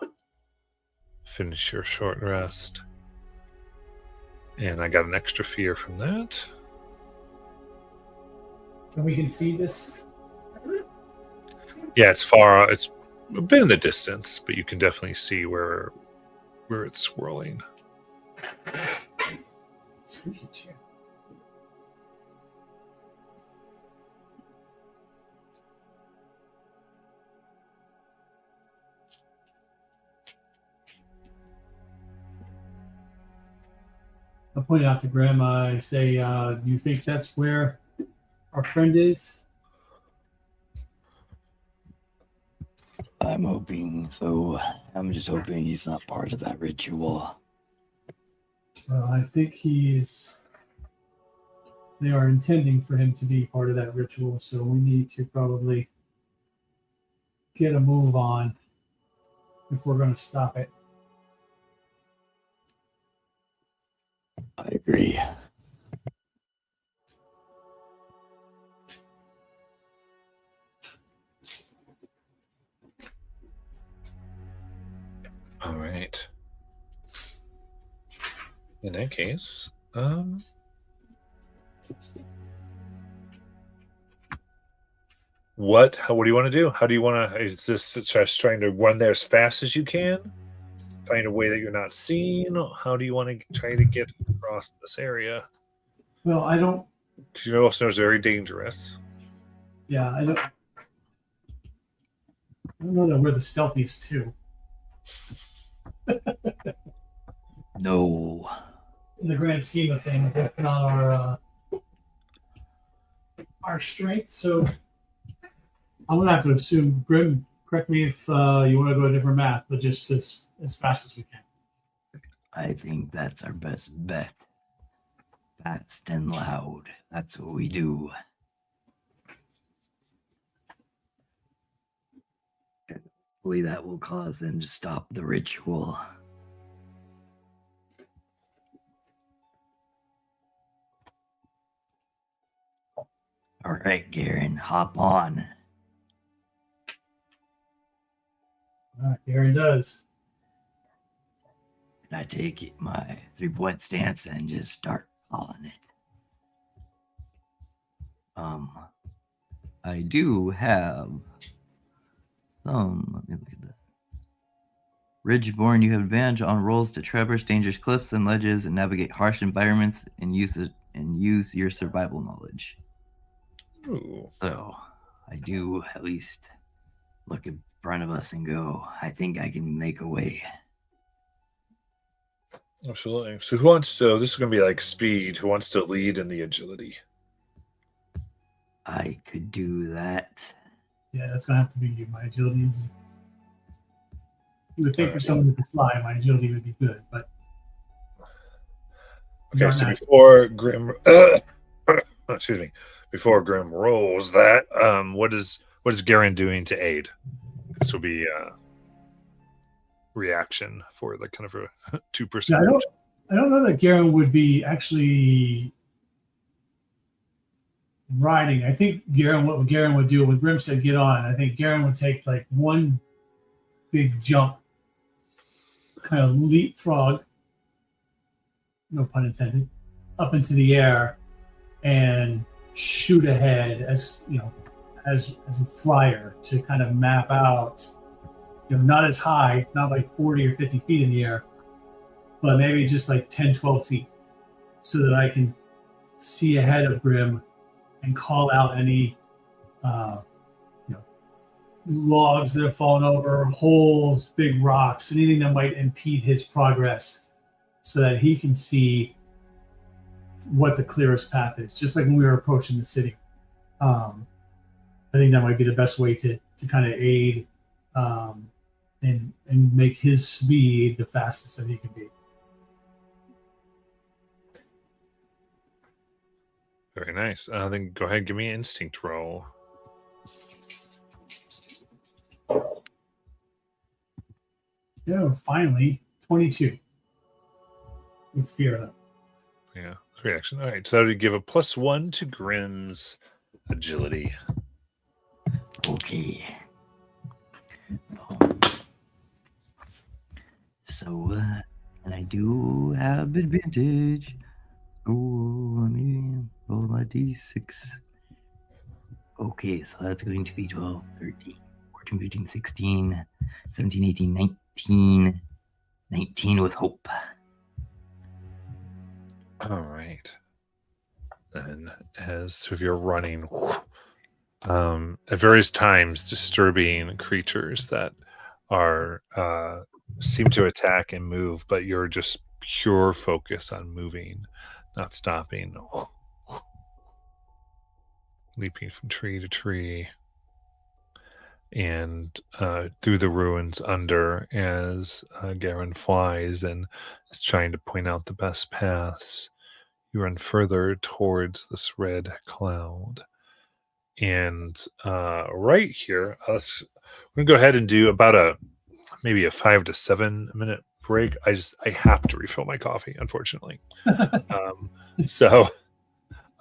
S1: finish your short rest. And I got an extra fear from that.
S3: And we can see this.
S1: Yeah, it's far. It's a bit in the distance, but you can definitely see where it's swirling.
S3: Squeaky chair. I point out to Grandma, I say, do you think that's where our friend is?
S2: I'm hoping so. I'm just hoping he's not part of that ritual.
S3: I think they are intending for him to be part of that ritual, so we need to probably get a move on if we're going to stop it.
S2: I agree.
S1: All right. In that case, what do you want to do? How do you want to? Is this just trying to run there as fast as you can? Find a way that you're not seen? How do you want to try to get across this area?
S3: Well, I don't.
S1: Because you also know it's very dangerous.
S3: Yeah, I don't know that we're the stealthiest too.
S2: No.
S3: In the grand scheme of things, that's not our strength. So I'm gonna have to assume, Grim, correct me if you want to go a different math, but just as fast as we can.
S2: I think that's our best bet. Fast and loud. That's what we do. And hopefully that will cause them to stop the ritual. All right, Garen, hop on.
S3: Garen does.
S2: And I take it my 3-point stance and just start hauling it. I do have some. Let me look at that. Ridgeborn, you have advantage on rolls to traverse dangerous cliffs and ledges and navigate harsh environments and use your survival knowledge.
S1: Ooh.
S2: So I do at least look in front of us and go, I think I can make a way.
S1: Absolutely. So who wants to? This is going to be like speed. Who wants to lead in the agility?
S2: I could do that.
S3: Yeah, that's gonna have to be you. My agility is. You would think for
S1: Alright.
S3: someone who could fly, my agility would be good, but
S1: Okay, so
S3: not.
S1: before Grim, excuse me, before Grim rolls that, what is Garen doing to aid? This will be reaction for the kind of a 2%.
S3: Yeah, I don't know that Garen would be actually riding. I think what Garen would do when Grim said get on, I think Garen would take like one big jump, kind of leapfrog, no pun intended, up into the air and shoot ahead as a flyer to kind of map out, not as high, not like 40 or 50 feet in the air, but maybe just like 10, 12 feet, so that I can see ahead of Grim and call out any logs that have fallen over, holes, big rocks, anything that might impede his progress, so that he can see what the clearest path is, just like when we were approaching the city. I think that might be the best way to kind of aid and make his speed the fastest that he can be.
S1: Very nice. Then go ahead and give me an instinct roll.
S3: Yeah, finally, 22 with fear though.
S1: Yeah, reaction. All right, so that would give a +1 to Grim's agility.
S2: Okay. So, and I do have advantage. Oh, let me roll my d6. Okay, so that's going to be 12, 13, 14, 15, 16, 17, 18, 19. 19 with hope.
S1: All right. And as if you're running, at various times, disturbing creatures that are seem to attack and move, but you're just pure focus on moving, not stopping, leaping from tree to tree, and through the ruins under as Garen flies and is trying to point out the best paths. You run further towards this red cloud. And right here, we're going to go ahead and do about maybe a 5 to 7 minute break. I have to refill my coffee, unfortunately. So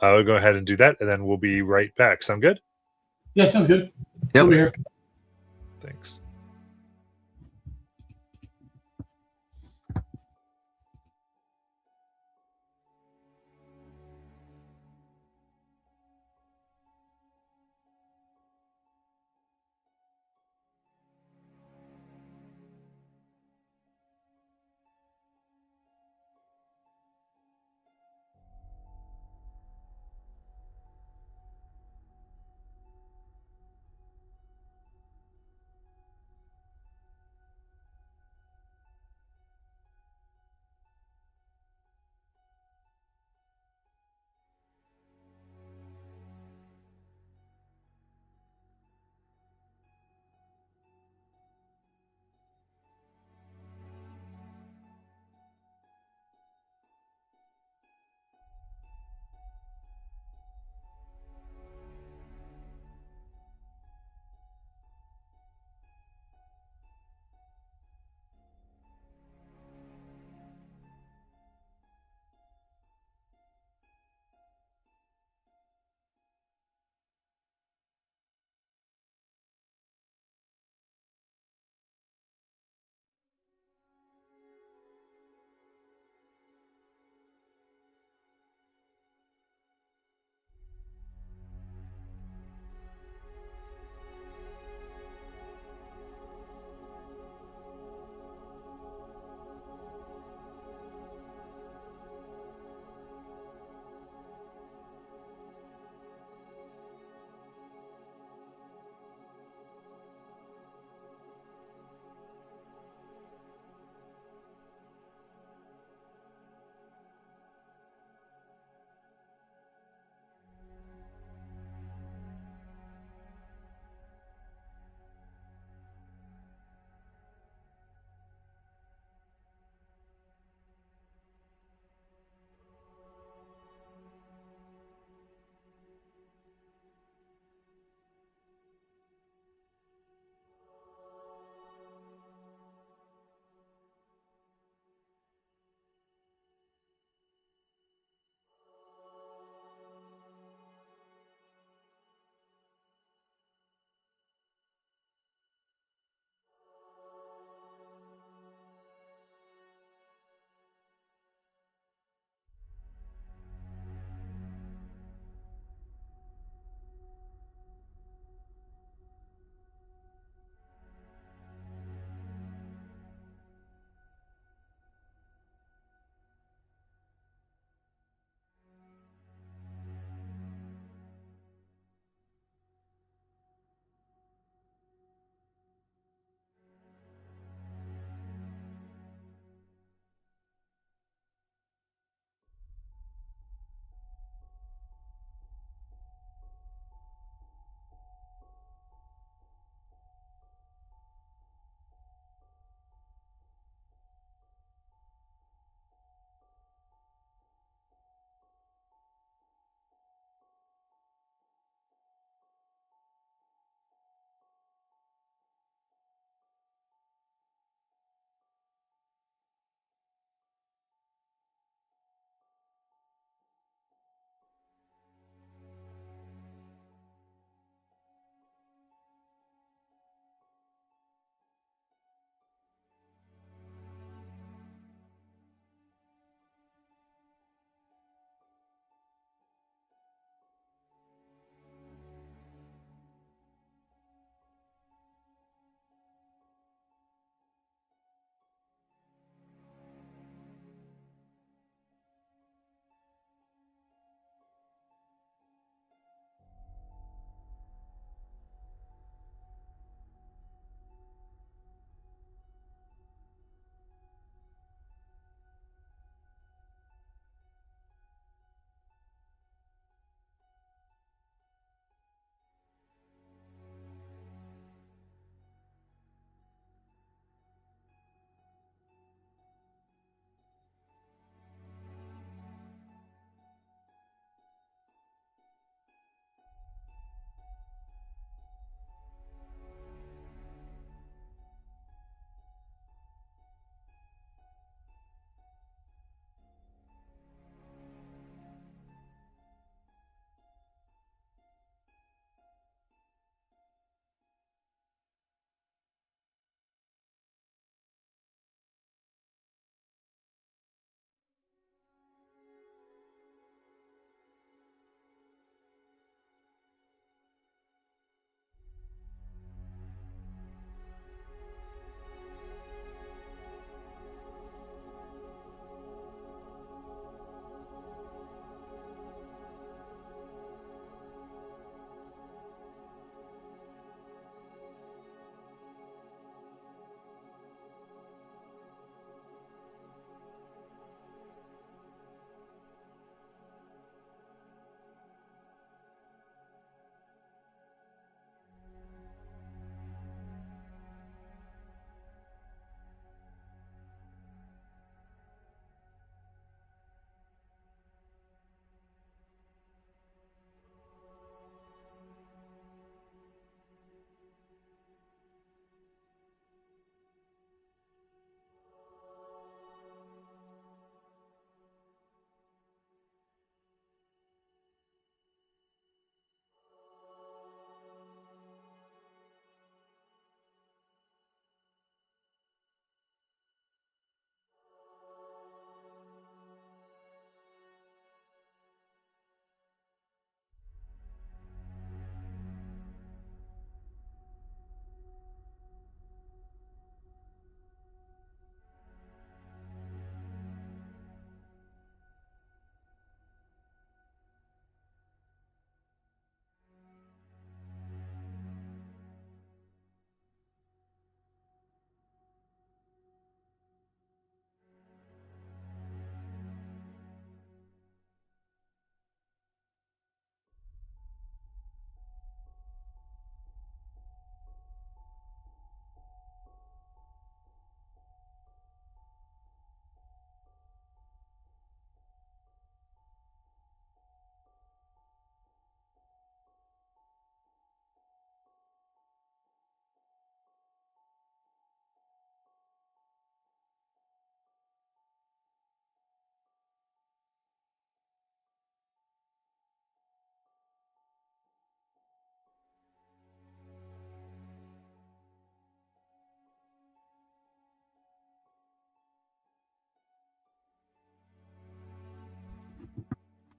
S1: I'll go ahead and do that, and then we'll be right back. Sound good?
S3: Yeah, sounds good.
S2: Yep.
S3: Over here.
S1: Thanks.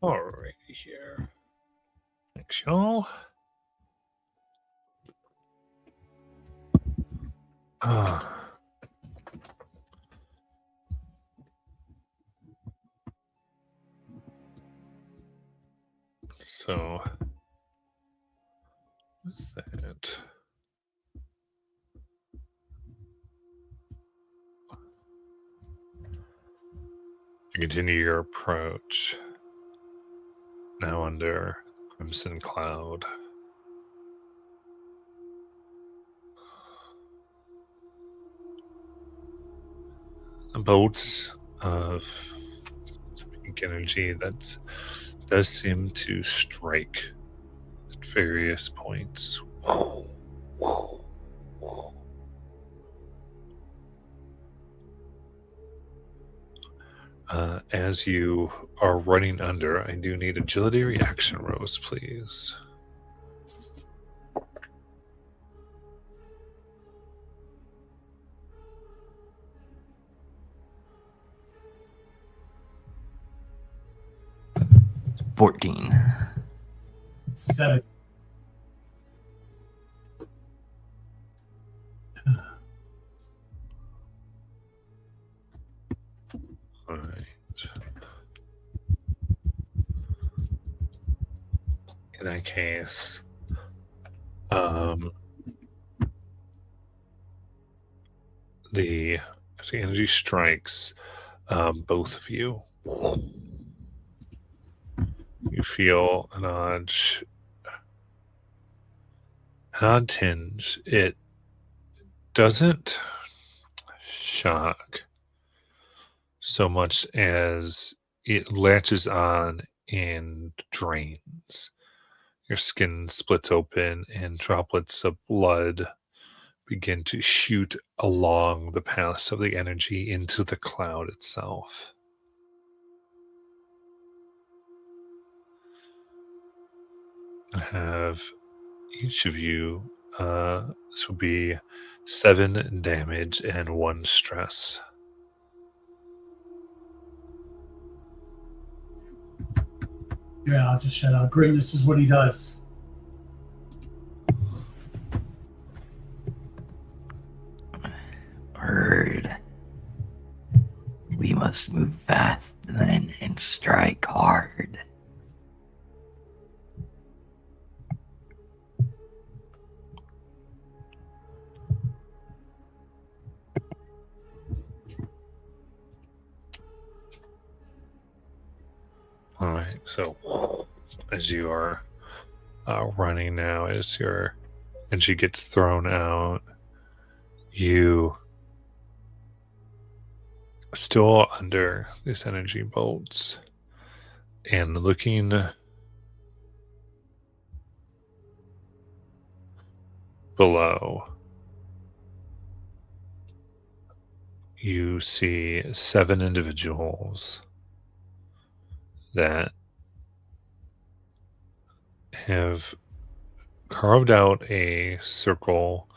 S1: Alrighty here. Thanks, y'all. So, what's that? You continue your approach. Now under Crimson Cloud. Boats of pink energy that does seem to strike at various points. As you are running under, I do need agility reaction rolls, please.
S2: $14.
S3: 7.
S1: All right. In that case, the energy strikes both of you. You feel an odd tinge. It doesn't shock so much as it latches on and drains. Your skin splits open and droplets of blood begin to shoot along the paths of the energy into the cloud itself. I have each of you, this will be 7 damage and 1 stress.
S3: Yeah, I'll just shout out. Greatness is what he does.
S2: Bird. We must move fast then and strike hard.
S1: All right, so as you are running now, and she gets thrown out, you still under these energy bolts and looking below, you see 7 individuals that have carved out a circle,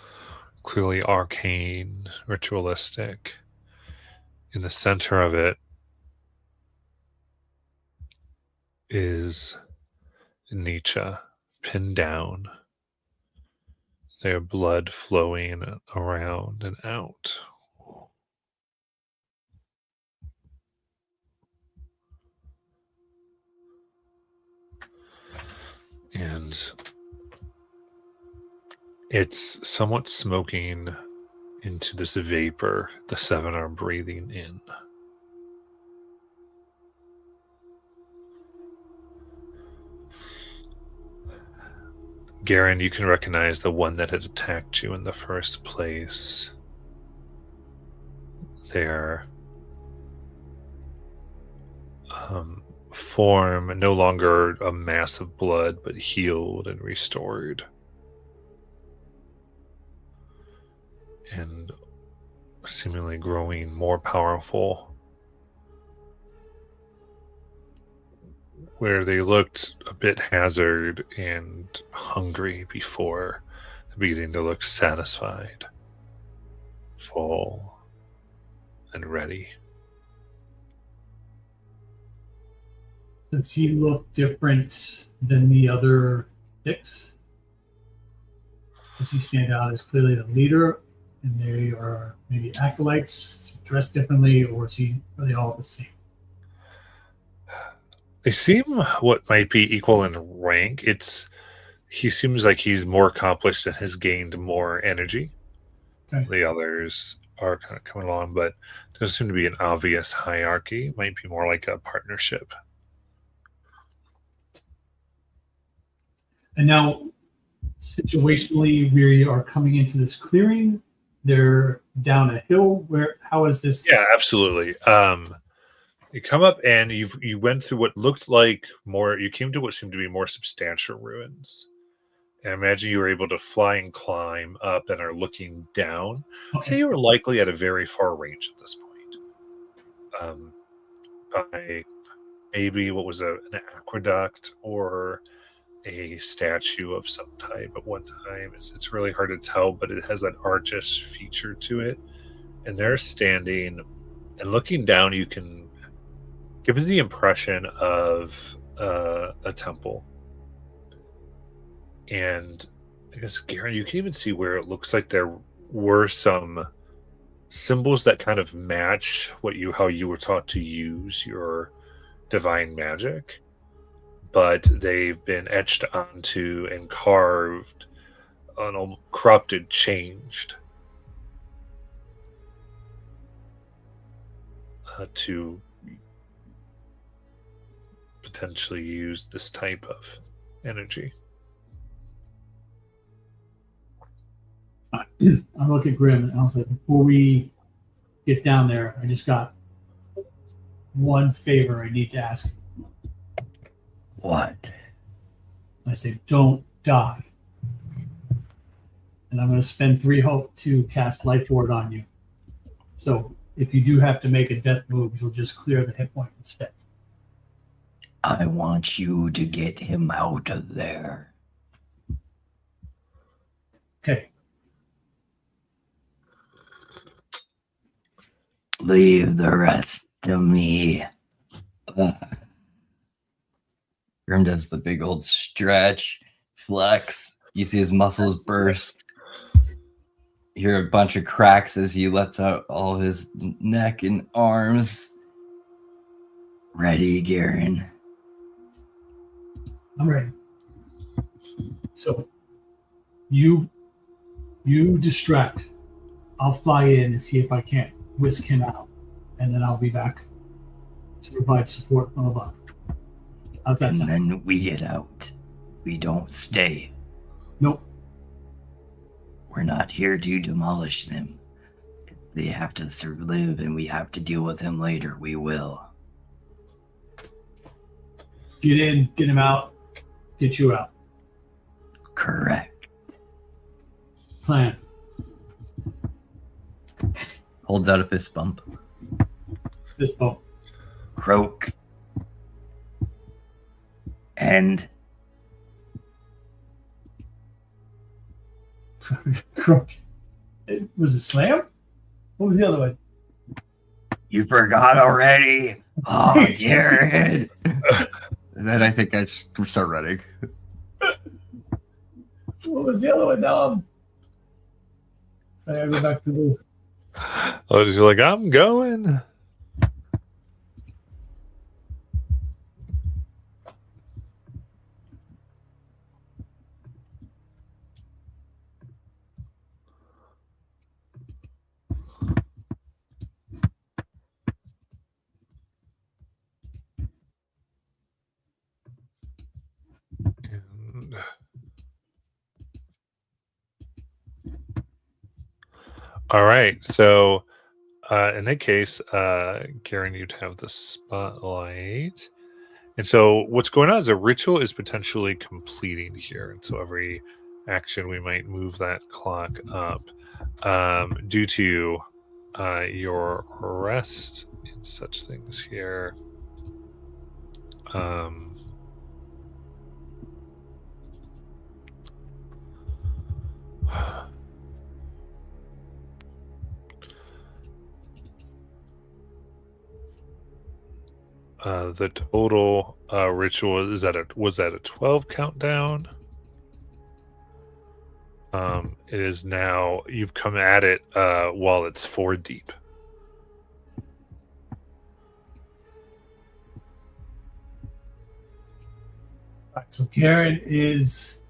S1: clearly arcane, ritualistic. In the center of it is Nietzsche pinned down, their blood flowing around and out. And it's somewhat smoking into this vapor the 7 are breathing in. Garen, you can recognize the one that had attacked you in the first place. Their form no longer a mass of blood, but healed and restored. And seemingly growing more powerful. Where they looked a bit hazard and hungry before, they're beginning to look satisfied, full, and ready.
S3: Does he look different than the other 6? Does he stand out as clearly the leader, and they are maybe acolytes dressed differently, or are they all the same?
S1: They seem what might be equal in rank. He seems like he's more accomplished and has gained more energy.
S3: Okay.
S1: The others are kind of coming along, but there doesn't seem to be an obvious hierarchy. It might be more like a partnership.
S3: And now, situationally, we are coming into this clearing. They're down a hill. How is this?
S1: Yeah, absolutely. You come up and you went through what looked like more. You came to what seemed to be more substantial ruins. And I imagine you were able to fly and climb up and are looking down.
S3: Okay.
S1: So you were likely at a very far range at this point. By maybe what was an aqueduct or a statue of some type at one time. It's really hard to tell, but it has that arches feature to it. And they're standing and looking down. You can give it the impression of a temple. And I guess, Garen, you can even see where it looks like there were some symbols that kind of match how you were taught to use your divine magic, but they've been etched onto and carved, corrupted, changed to potentially use this type of energy.
S3: I look at Grim and I was like, before we get down there, I just got one favor I need to ask you.
S2: What?
S3: I say, don't die. And I'm going to spend 3 hope to cast Life Ward on you. So if you do have to make a death move, you'll just clear the hit point instead.
S2: I want you to get him out of there.
S3: Okay.
S2: Leave the rest to me.
S4: Grim does the big old stretch, flex. You see his muscles burst. You hear a bunch of cracks as he lets out all his neck and arms.
S2: Ready, Garen?
S3: I'm ready. So you distract. I'll fly in and see if I can't whisk him out, and then I'll be back to provide support from above. How's that
S2: And
S3: sound?
S2: then we get out. We don't stay.
S3: Nope.
S2: We're not here to demolish them. If they have to live and we have to deal with him later, we will.
S3: Get in, get him out, get you out.
S2: Correct.
S3: Plan.
S4: Holds out a fist bump.
S3: This boat.
S2: Croak. And
S3: Crook. Was it Slam? What was the other one?
S2: you forgot already? Oh, Jared.
S4: And then I think I just start running.
S3: What was the other one? Now I gotta go back to the.
S1: Oh, you're like, I'm going. And- All right. So in that case, Garen, you'd have the spotlight. And so what's going on is a ritual is potentially completing here. And so every action, we might move that clock up due to your rest and such things here. The total ritual was that a 12 countdown? It is now. You've come at it while it's 4 deep.
S3: Right, so Garen is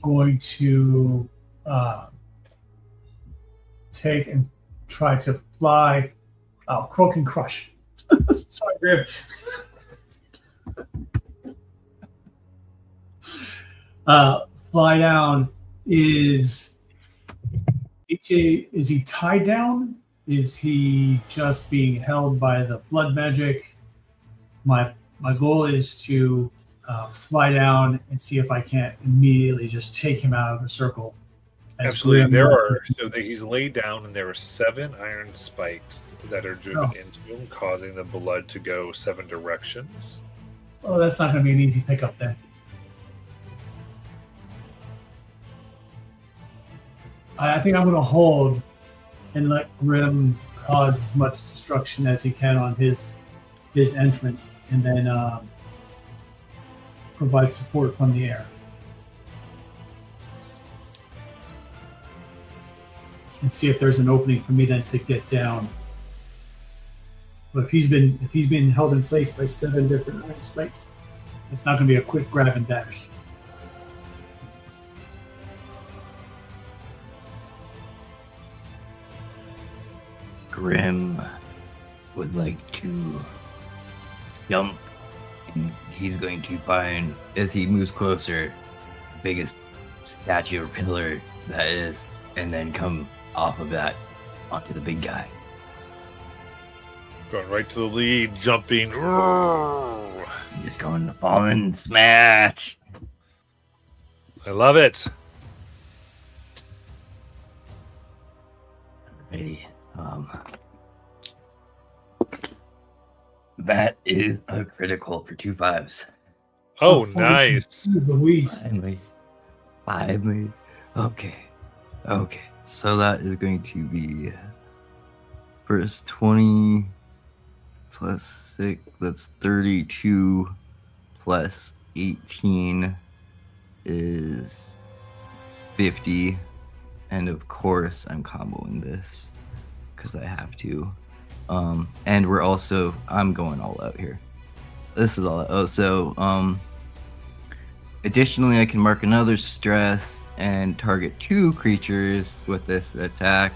S3: going to take and try to fly. Oh, Croak and Crush. Sorry, Grim. Fly down. Is he tied down? Is he just being held by the blood magic? My goal is to fly down and see if I can't immediately just take him out of the circle.
S1: Absolutely. He's laid down, and there are 7 iron spikes that are driven into him, causing the blood to go 7 directions.
S3: Oh, that's not going to be an easy pickup then. I think I'm going to hold and let Grim cause as much destruction as he can on his entrance, and then provide support from the air. And see if there's an opening for me then to get down. But if he's been held in place by 7 different iron spikes, it's not going to be a quick grab and dash.
S2: Grim would like to jump, and he's going to find, as he moves closer, the biggest statue or pillar that is, and then come off of that onto the big guy.
S1: Going right to the lead, jumping.
S2: Just going to fallen smash.
S1: I love it.
S2: Alrighty. That is a critical for 2 5s.
S1: Oh, nice.
S3: Louise.
S2: Finally. Okay. So that is going to be first 20 plus 6. That's 32 plus 18 is 50. And of course, I'm comboing this because I have to. And I'm going all out here. This is all out. Oh, so, additionally, I can mark another stress and target 2 creatures with this attack.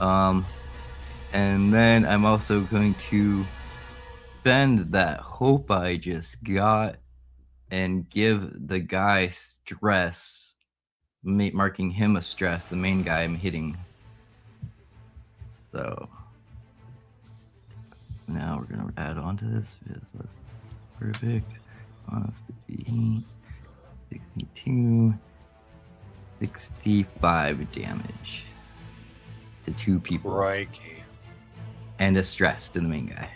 S2: And then I'm also going to spend that hope I just got and give the guy stress, marking him a stress, the main guy I'm hitting. So now we're going to add on to this. That's perfect. 58, 62, 65 damage to 2 people.
S1: Crikey.
S2: And a stress to the main guy.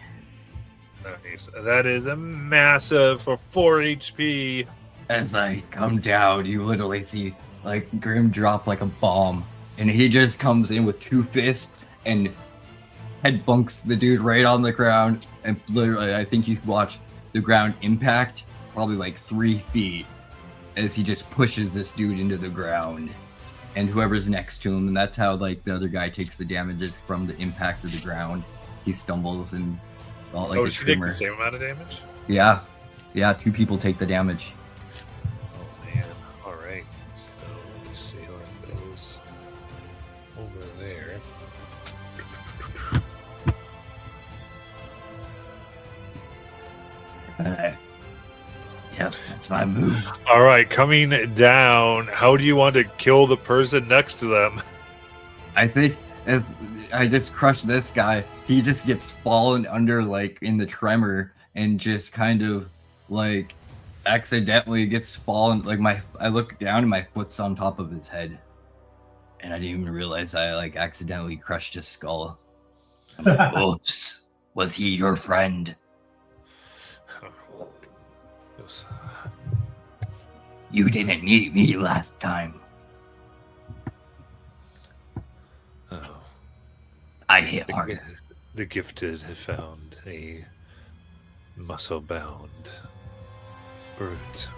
S1: Nice. That is a massive for 4 HP.
S2: As I come down, you literally see like Grim drop like a bomb, and he just comes in with 2 fists and head bunks the dude right on the ground, and literally I think you watch the ground impact probably like 3 feet as he just pushes this dude into the ground, and whoever's next to him, and that's how like the other guy takes the damages from the impact of the ground. He stumbles and all like a
S1: she take
S2: tremor.
S1: the same amount of damage?
S2: Yeah, 2 people take the damage.
S1: Oh man. Alright. So let me see how it goes over there.
S2: Yep, that's my move.
S1: Alright, coming down. How do you want to kill the person next to them?
S2: I think if I just crush this guy, he just gets fallen under like in the tremor and just kind of like accidentally gets fallen. Like I look down and my foot's on top of his head, and I didn't even realize I like accidentally crushed his skull. I'm like, oops, was he your friend? You didn't need me last time.
S1: Oh.
S2: I hit hard.
S1: the gifted have found a muscle-bound brute.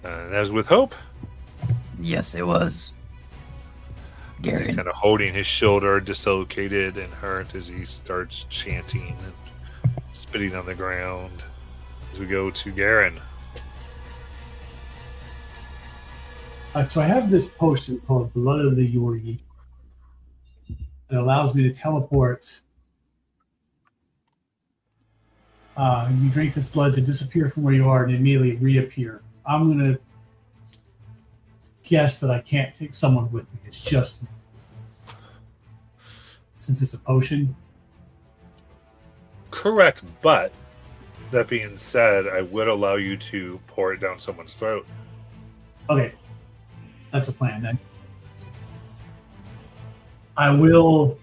S1: That was with Hope.
S2: Yes, it was.
S1: He's
S2: Garen.
S1: kind of holding his shoulder, dislocated and hurt, as he starts chanting and spitting on the ground. As we go to Garen.
S3: So I have this potion called Blood of the Yorgi. It allows me to teleport. You drink this blood to disappear from where you are and immediately reappear. I'm going to guess that I can't take someone with me. It's just me. Since it's a potion.
S1: Correct, but that being said, I would allow you to pour it down someone's throat.
S3: Okay. That's a plan then. I will,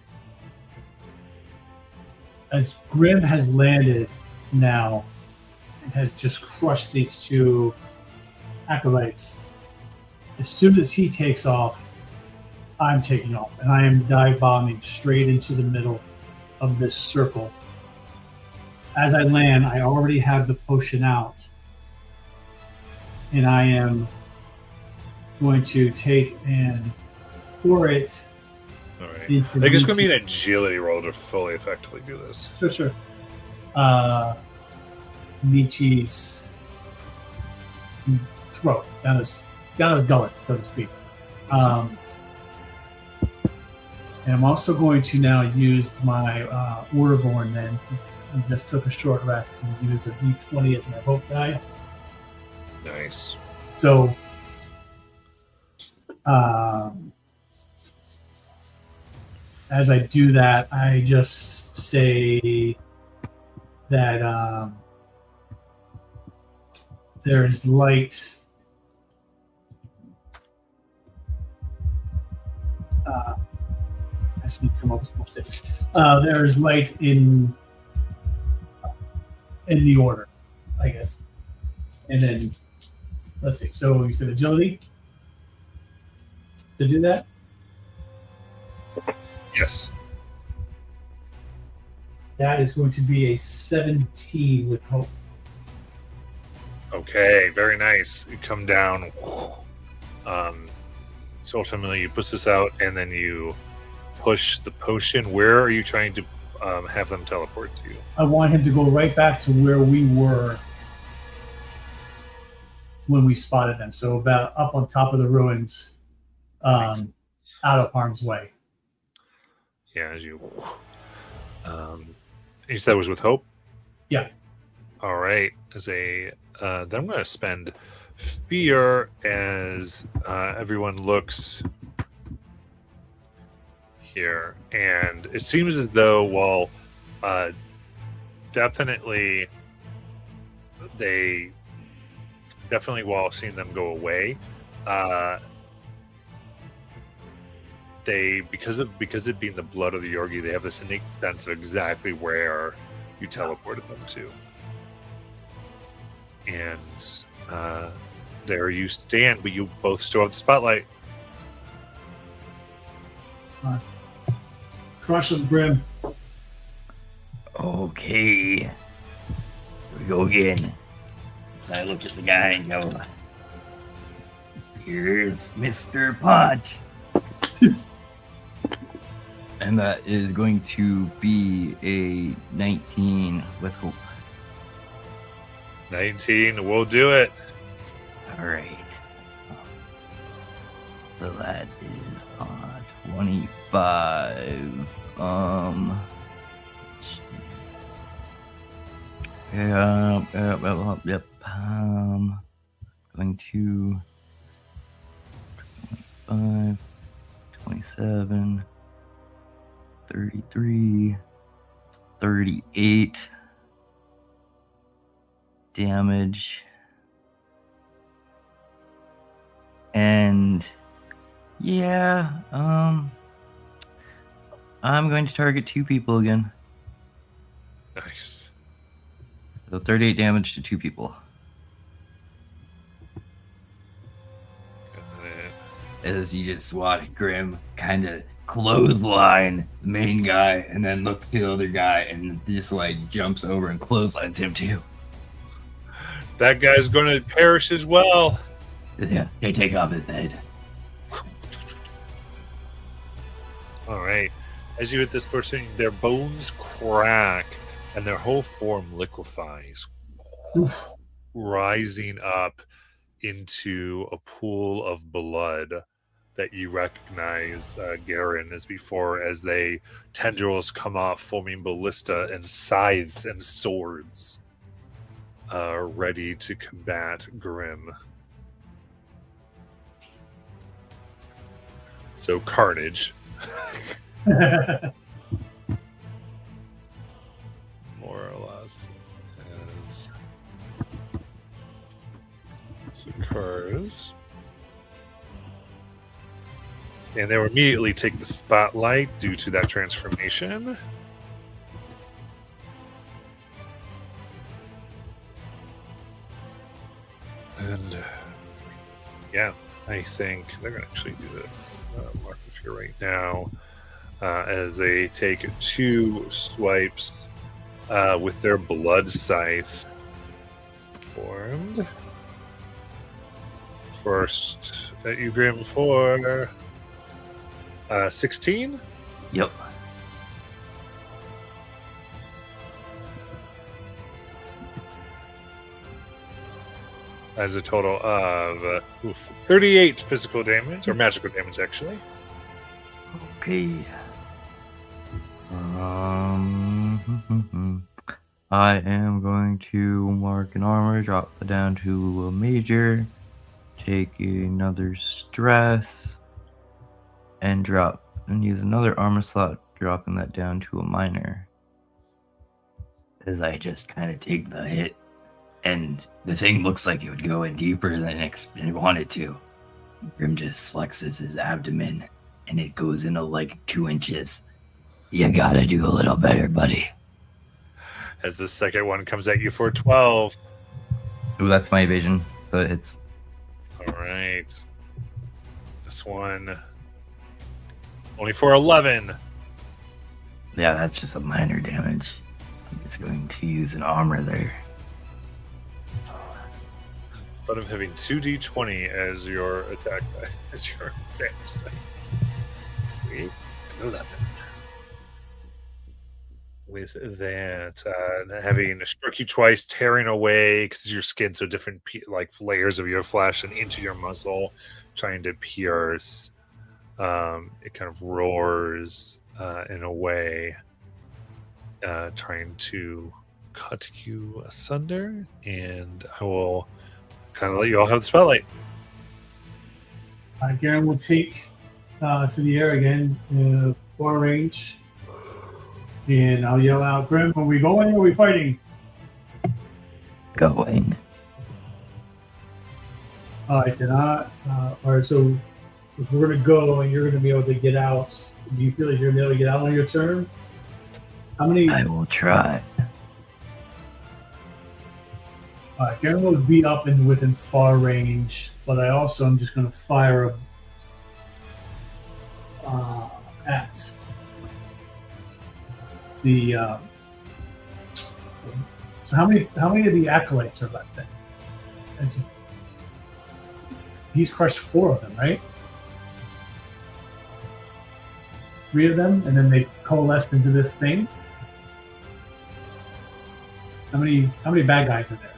S3: as Grim has landed now and has just crushed these two acolytes, as soon as he takes off, I'm taking off, and I am dive bombing straight into the middle of this circle. As I land, I already have the potion out, and I am going to take and pour it.
S1: All right.
S3: into
S1: I think it's going to be
S3: Michi-
S1: an agility roll to fully effectively do this.
S3: Sure. Michi's throat, down his gullet, so to speak. And I'm also going to now use my Orborn then, since I just took a short rest, and use a D20 as my hope die.
S1: Nice.
S3: So, as I do that, I just say that there is light. I just need to come up with more statements. There is light in the order, I guess. And then, let's see. So you said agility to do that?
S1: Yes.
S3: That is going to be a 17 with hope.
S1: Okay, very nice. You come down. So ultimately, you push this out, and then you push the potion. Where are you trying to have them teleport to?
S3: I want him to go right back to where we were when we spotted them. So about up on top of the ruins, out of harm's way.
S1: Yeah, as you. You said it was with Hope?
S3: Yeah.
S1: All right. Then I'm going to spend fear as everyone looks here. And it seems as though, while definitely while seeing them go away, because it being the blood of the Yorgi, they have this innate sense of exactly where you teleported them to. And there you stand, but you both still have the spotlight.
S3: Crush them, Grim.
S2: Okay. Here we go again. So I look at the guy and go, here's Mr. Punch.
S4: And that is going to be a 19 with hope.
S1: 19, we'll do it.
S2: All right.
S4: So that is 25. Yep. Going to 25, 27, 33, 38 damage. And yeah, I'm going to target two people again.
S1: Nice.
S4: So 38 damage to two people.
S1: Got it.
S4: as you just watch Grim kind of clothesline the main guy and then look to the other guy and just like jumps over and clotheslines him too.
S1: That guy's going to perish as well.
S2: Yeah, they take off his head.
S1: All right. As you hit this person, their bones crack and their whole form liquefies,
S3: Oof.
S1: rising up into a pool of blood that you recognize Garen as before, as they tendrils come off, forming ballista and scythes and swords, ready to combat Grim. So carnage. More or less, as this occurs. And they will immediately take the spotlight due to that transformation. And yeah, I think they're going to actually do this. Mark this here right now. As they take 2 swipes with their blood scythe formed. First at you, Grim, for 16.
S2: Yep.
S1: As a total of 38 physical damage, or magical damage, actually.
S2: Okay.
S4: I am going to mark an armor, drop it down to a major, take another stress, and use another armor slot, dropping that down to a minor.
S2: As I just kind of take the hit, and the thing looks like it would go in deeper than it wanted to. Grim just flexes his abdomen, and it goes into like 2 inches. You gotta do a little better, buddy.
S1: As the second one comes at you for 12.
S4: Ooh, that's my evasion, so it hits.
S1: All right. This one only for 11.
S2: Yeah, that's just a minor damage. I'm just going to use an armor there.
S1: But I'm having 2d20 as your attack, as your advantage. 8, 11. With that, having struck you twice, tearing away because your skin's so different, like layers of your flesh and into your muscle, trying to pierce. It kind of roars in a way, trying to cut you asunder, and I will kind of let you all have the spotlight.
S3: Garen will take to the air again, far range. And I'll yell out, Grim, are we going or are we fighting?
S2: Going.
S3: All right, then all right, so if we're going to go and you're going to be able to get out, do you feel like you're going to be able to get out on your turn? How many?
S2: I will try.
S3: Garen will be up and within far range, but I also am just going to fire at the. So how many of the acolytes are left then? He's crushed 4 of them, right? 3 of them, and then they coalesced into this thing. How many bad guys are there?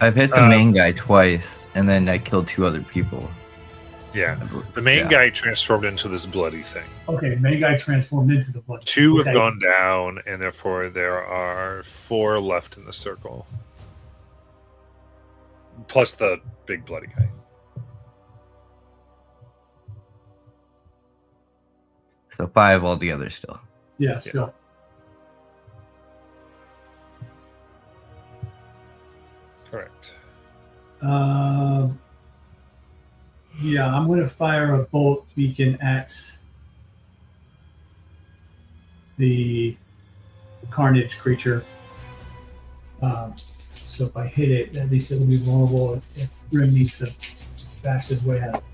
S4: I've hit the main guy twice, and then I killed 2 other people.
S1: Yeah, the main guy transformed into this bloody thing.
S3: Okay, main guy transformed into the blood.
S1: 2 have gone down, and therefore there are 4 left in the circle. Plus the big bloody guy.
S4: So 5 altogether still.
S3: Yeah, still.
S1: Correct.
S3: Yeah, I'm going to fire a bolt beacon at the Carnage creature. So if I hit it, at least it'll be vulnerable if Grim needs to bash his way out.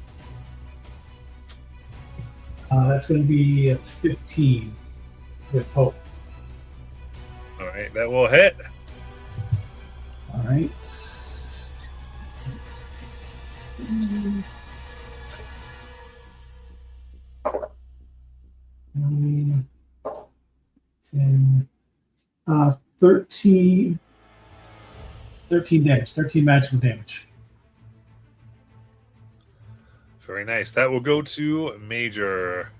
S3: That's going to be a 15 with hope.
S1: All right, that will hit.
S3: All right. 9, 10, 13 damage, 13 magical damage.
S1: Very nice. That will go to Major.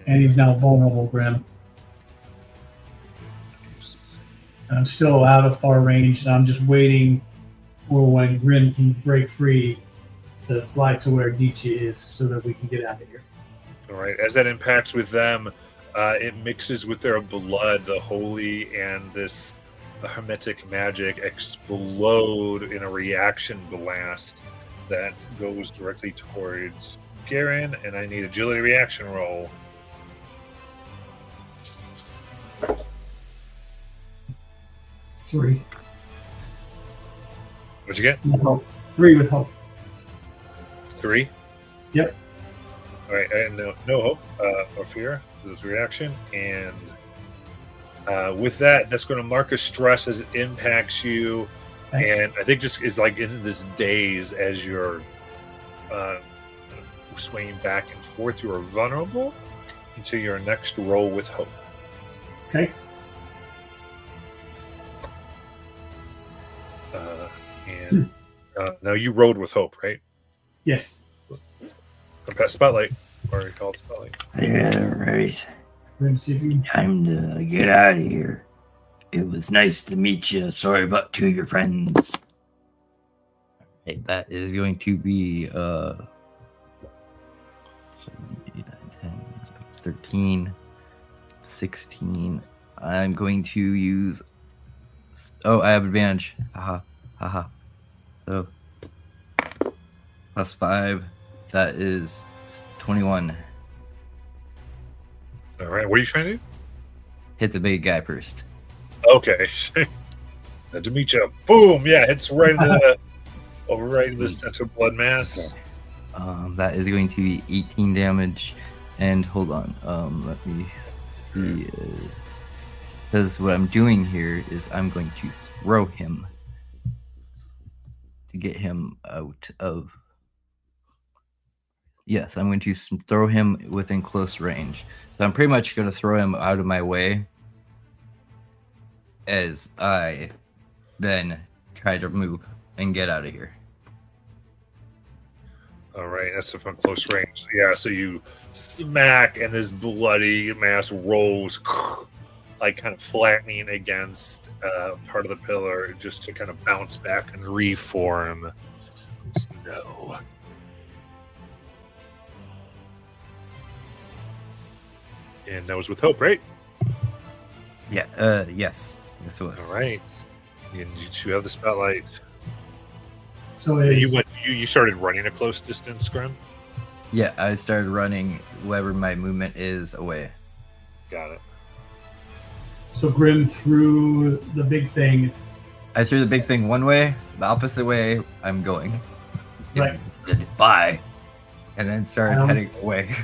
S3: And he's now vulnerable, Grim. I'm still out of far range, and I'm just waiting for when Grim can break free to fly to where Dichi is so that we can get out of here.
S1: All right. As that impacts with them, it mixes with their blood. The holy and this hermetic magic explode in a reaction blast that goes directly towards Garen, and I need agility reaction roll.
S3: 3.
S1: What'd you get?
S3: With hope. 3 with hope.
S1: 3?
S3: Yep.
S1: All right, and no hope or fear. This reaction, and with that, that's going to mark a stress as it impacts you, and I think just is like in this daze as you're swaying back and forth. You are vulnerable until your next roll with hope.
S3: Okay.
S1: And now you rode with hope, right?
S3: Yes.
S1: Okay, Spotlight. Or you called Spotlight.
S2: Yeah, right.
S3: Grim, see if you
S2: Time to get out of here. It was nice to meet you. Sorry about two of your friends.
S4: Okay, that is going to be 7, 8, 9, 10, 13, 16. I'm going to use. Oh, I have advantage. Haha. Haha. So +5. That is 21.
S1: All right, what are you trying to do?
S4: Hit the big guy first.
S1: Okay. Demetra, boom! Yeah, hits right into the right in the central blood mass.
S4: That is going to be 18 damage. And hold on, let me see. Because what I'm doing here is I'm going to throw him to get him out of. Yes, I'm going to throw him within close range. So I'm pretty much going to throw him out of my way as I then try to move and get out of here.
S1: All right, that's from close range. Yeah, so you smack, and this bloody mass rolls, like kind of flattening against part of the pillar, just to kind of bounce back and reform. No. And that was with hope, right?
S4: Yeah, yes. Yes, it was.
S1: All right. And you two have the spotlight.
S3: So
S1: You started running a close distance, Grim?
S4: Yeah, I started running wherever my movement is away.
S1: Got it.
S3: So Grim threw the big thing.
S4: I threw the big thing one way, the opposite way I'm going.
S3: Right.
S4: It said, bye. And then started heading away.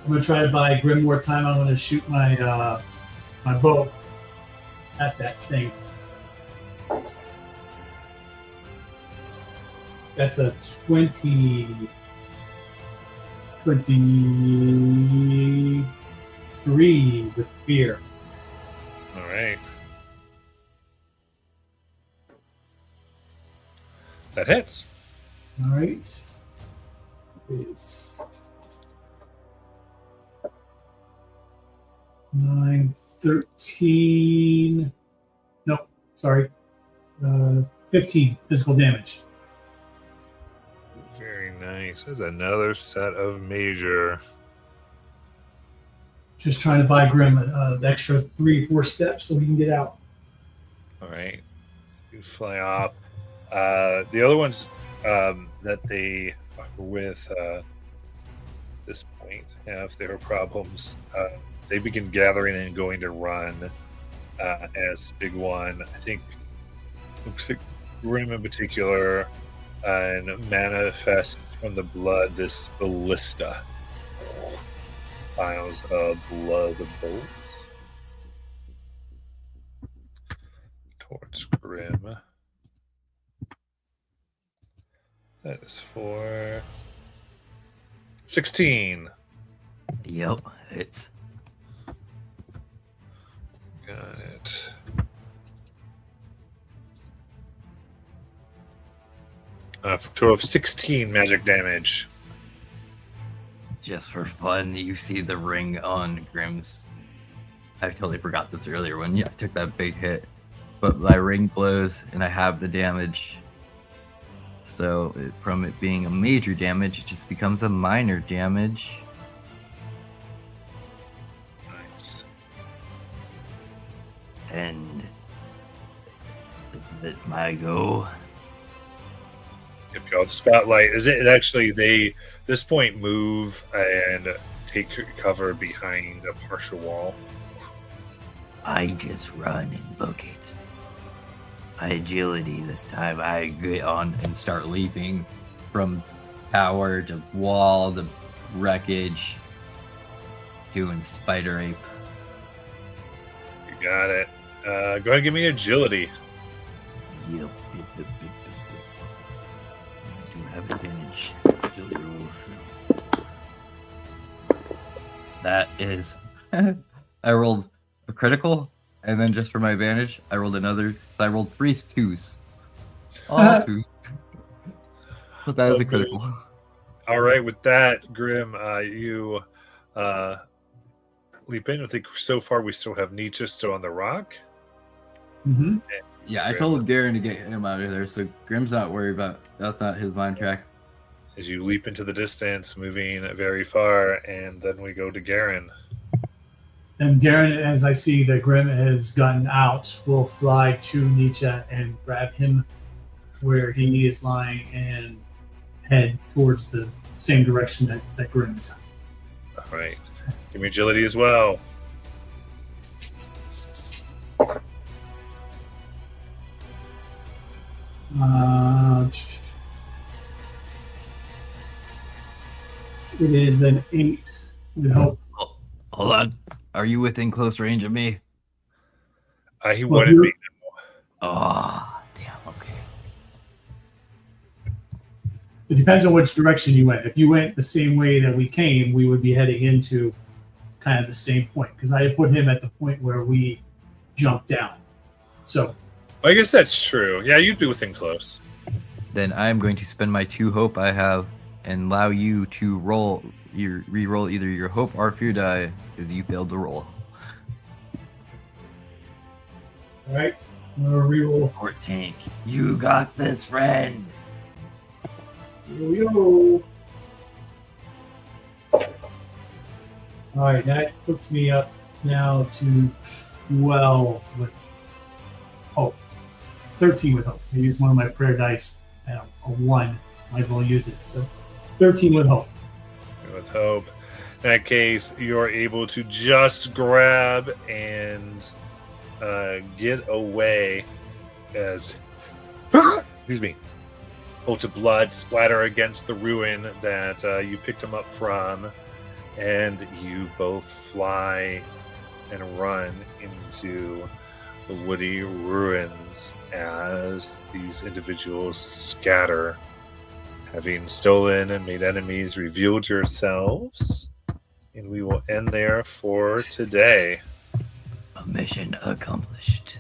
S3: I'm gonna try to buy Grim more time. I'm gonna shoot my my bow at that thing. That's a 23 with fear.
S1: All right. That hits.
S3: All right. It's 9, 13. No, sorry. 15 physical damage.
S1: Very nice. There's another set of major.
S3: Just trying to buy Grim the extra 3-4 steps so we can get out.
S1: All right. You fly off. The other ones that they are with this point, if there are problems, they begin gathering and going to run as Big One. I think looks like Grim in particular and Manifest from the blood, this ballista. Piles of blood bolts towards Grim. That is for 16.
S2: Yep, it's
S1: Got it. For a total of 16 magic damage.
S2: just for fun. You see the ring on Grim's. I totally forgot this earlier when I took that big hit. But my ring blows and I have the damage. So from it being a major damage, it just becomes a minor damage.
S1: Nice.
S2: And is it my go?
S1: Give y'all the spotlight. Is it actually they this point move and take cover behind a partial wall?
S2: I just run and book it. My agility this time, I get on and start leaping from tower to wall to wreckage, doing spider ape.
S1: You got it. Go ahead and give me agility.
S2: Yep. I do have advantage. Agility rules. That is. I rolled a critical, and then just for my advantage, I rolled another. So I rolled 3 twos. All twos. But that is a critical.
S1: All right, with that, Grim, you leap in. I think so far we still have Nietzsche still on the rock.
S3: Mm-hmm.
S4: Yeah, I told Garen to get him out of there, so Grim's not worried about that's not his mind track.
S1: As you leap into the distance, moving very far, and then we go to Garen.
S3: And Garen, as I see that Grim has gotten out, will fly to Nietzsche and grab him where he is lying and head towards the same direction that Grim is.
S1: All right. Give me agility as well.
S3: It is an 8 with hope.
S2: Hold on. Are you within close range of me?
S1: He
S3: Well,
S1: wouldn't be.
S2: Oh, damn. Okay.
S3: It depends on which direction you went. If you went the same way that we came, we would be heading into kind of the same point because I put him at the point where we jumped down. So
S1: I guess that's true. Yeah, you'd be within close.
S2: Then I am going to spend my 2 hope I have and allow you to re-roll either your hope or fear die because you failed to roll.
S3: all right, I'm gonna reroll.
S2: 14. You got this, friend.
S3: Yo. All right, that puts me up now to 12 with hope. 13 with hope. I used one of my prayer dice and a 1. Might as well use it. So 13 with hope.
S1: With hope. In that case, you're able to just grab and get away as excuse me, bolt of blood splatter against the ruin that you picked him up from, and you both fly and run into the woody ruins as these individuals scatter. Having stolen and made enemies, revealed yourselves, and we will end there for today.
S2: A mission accomplished.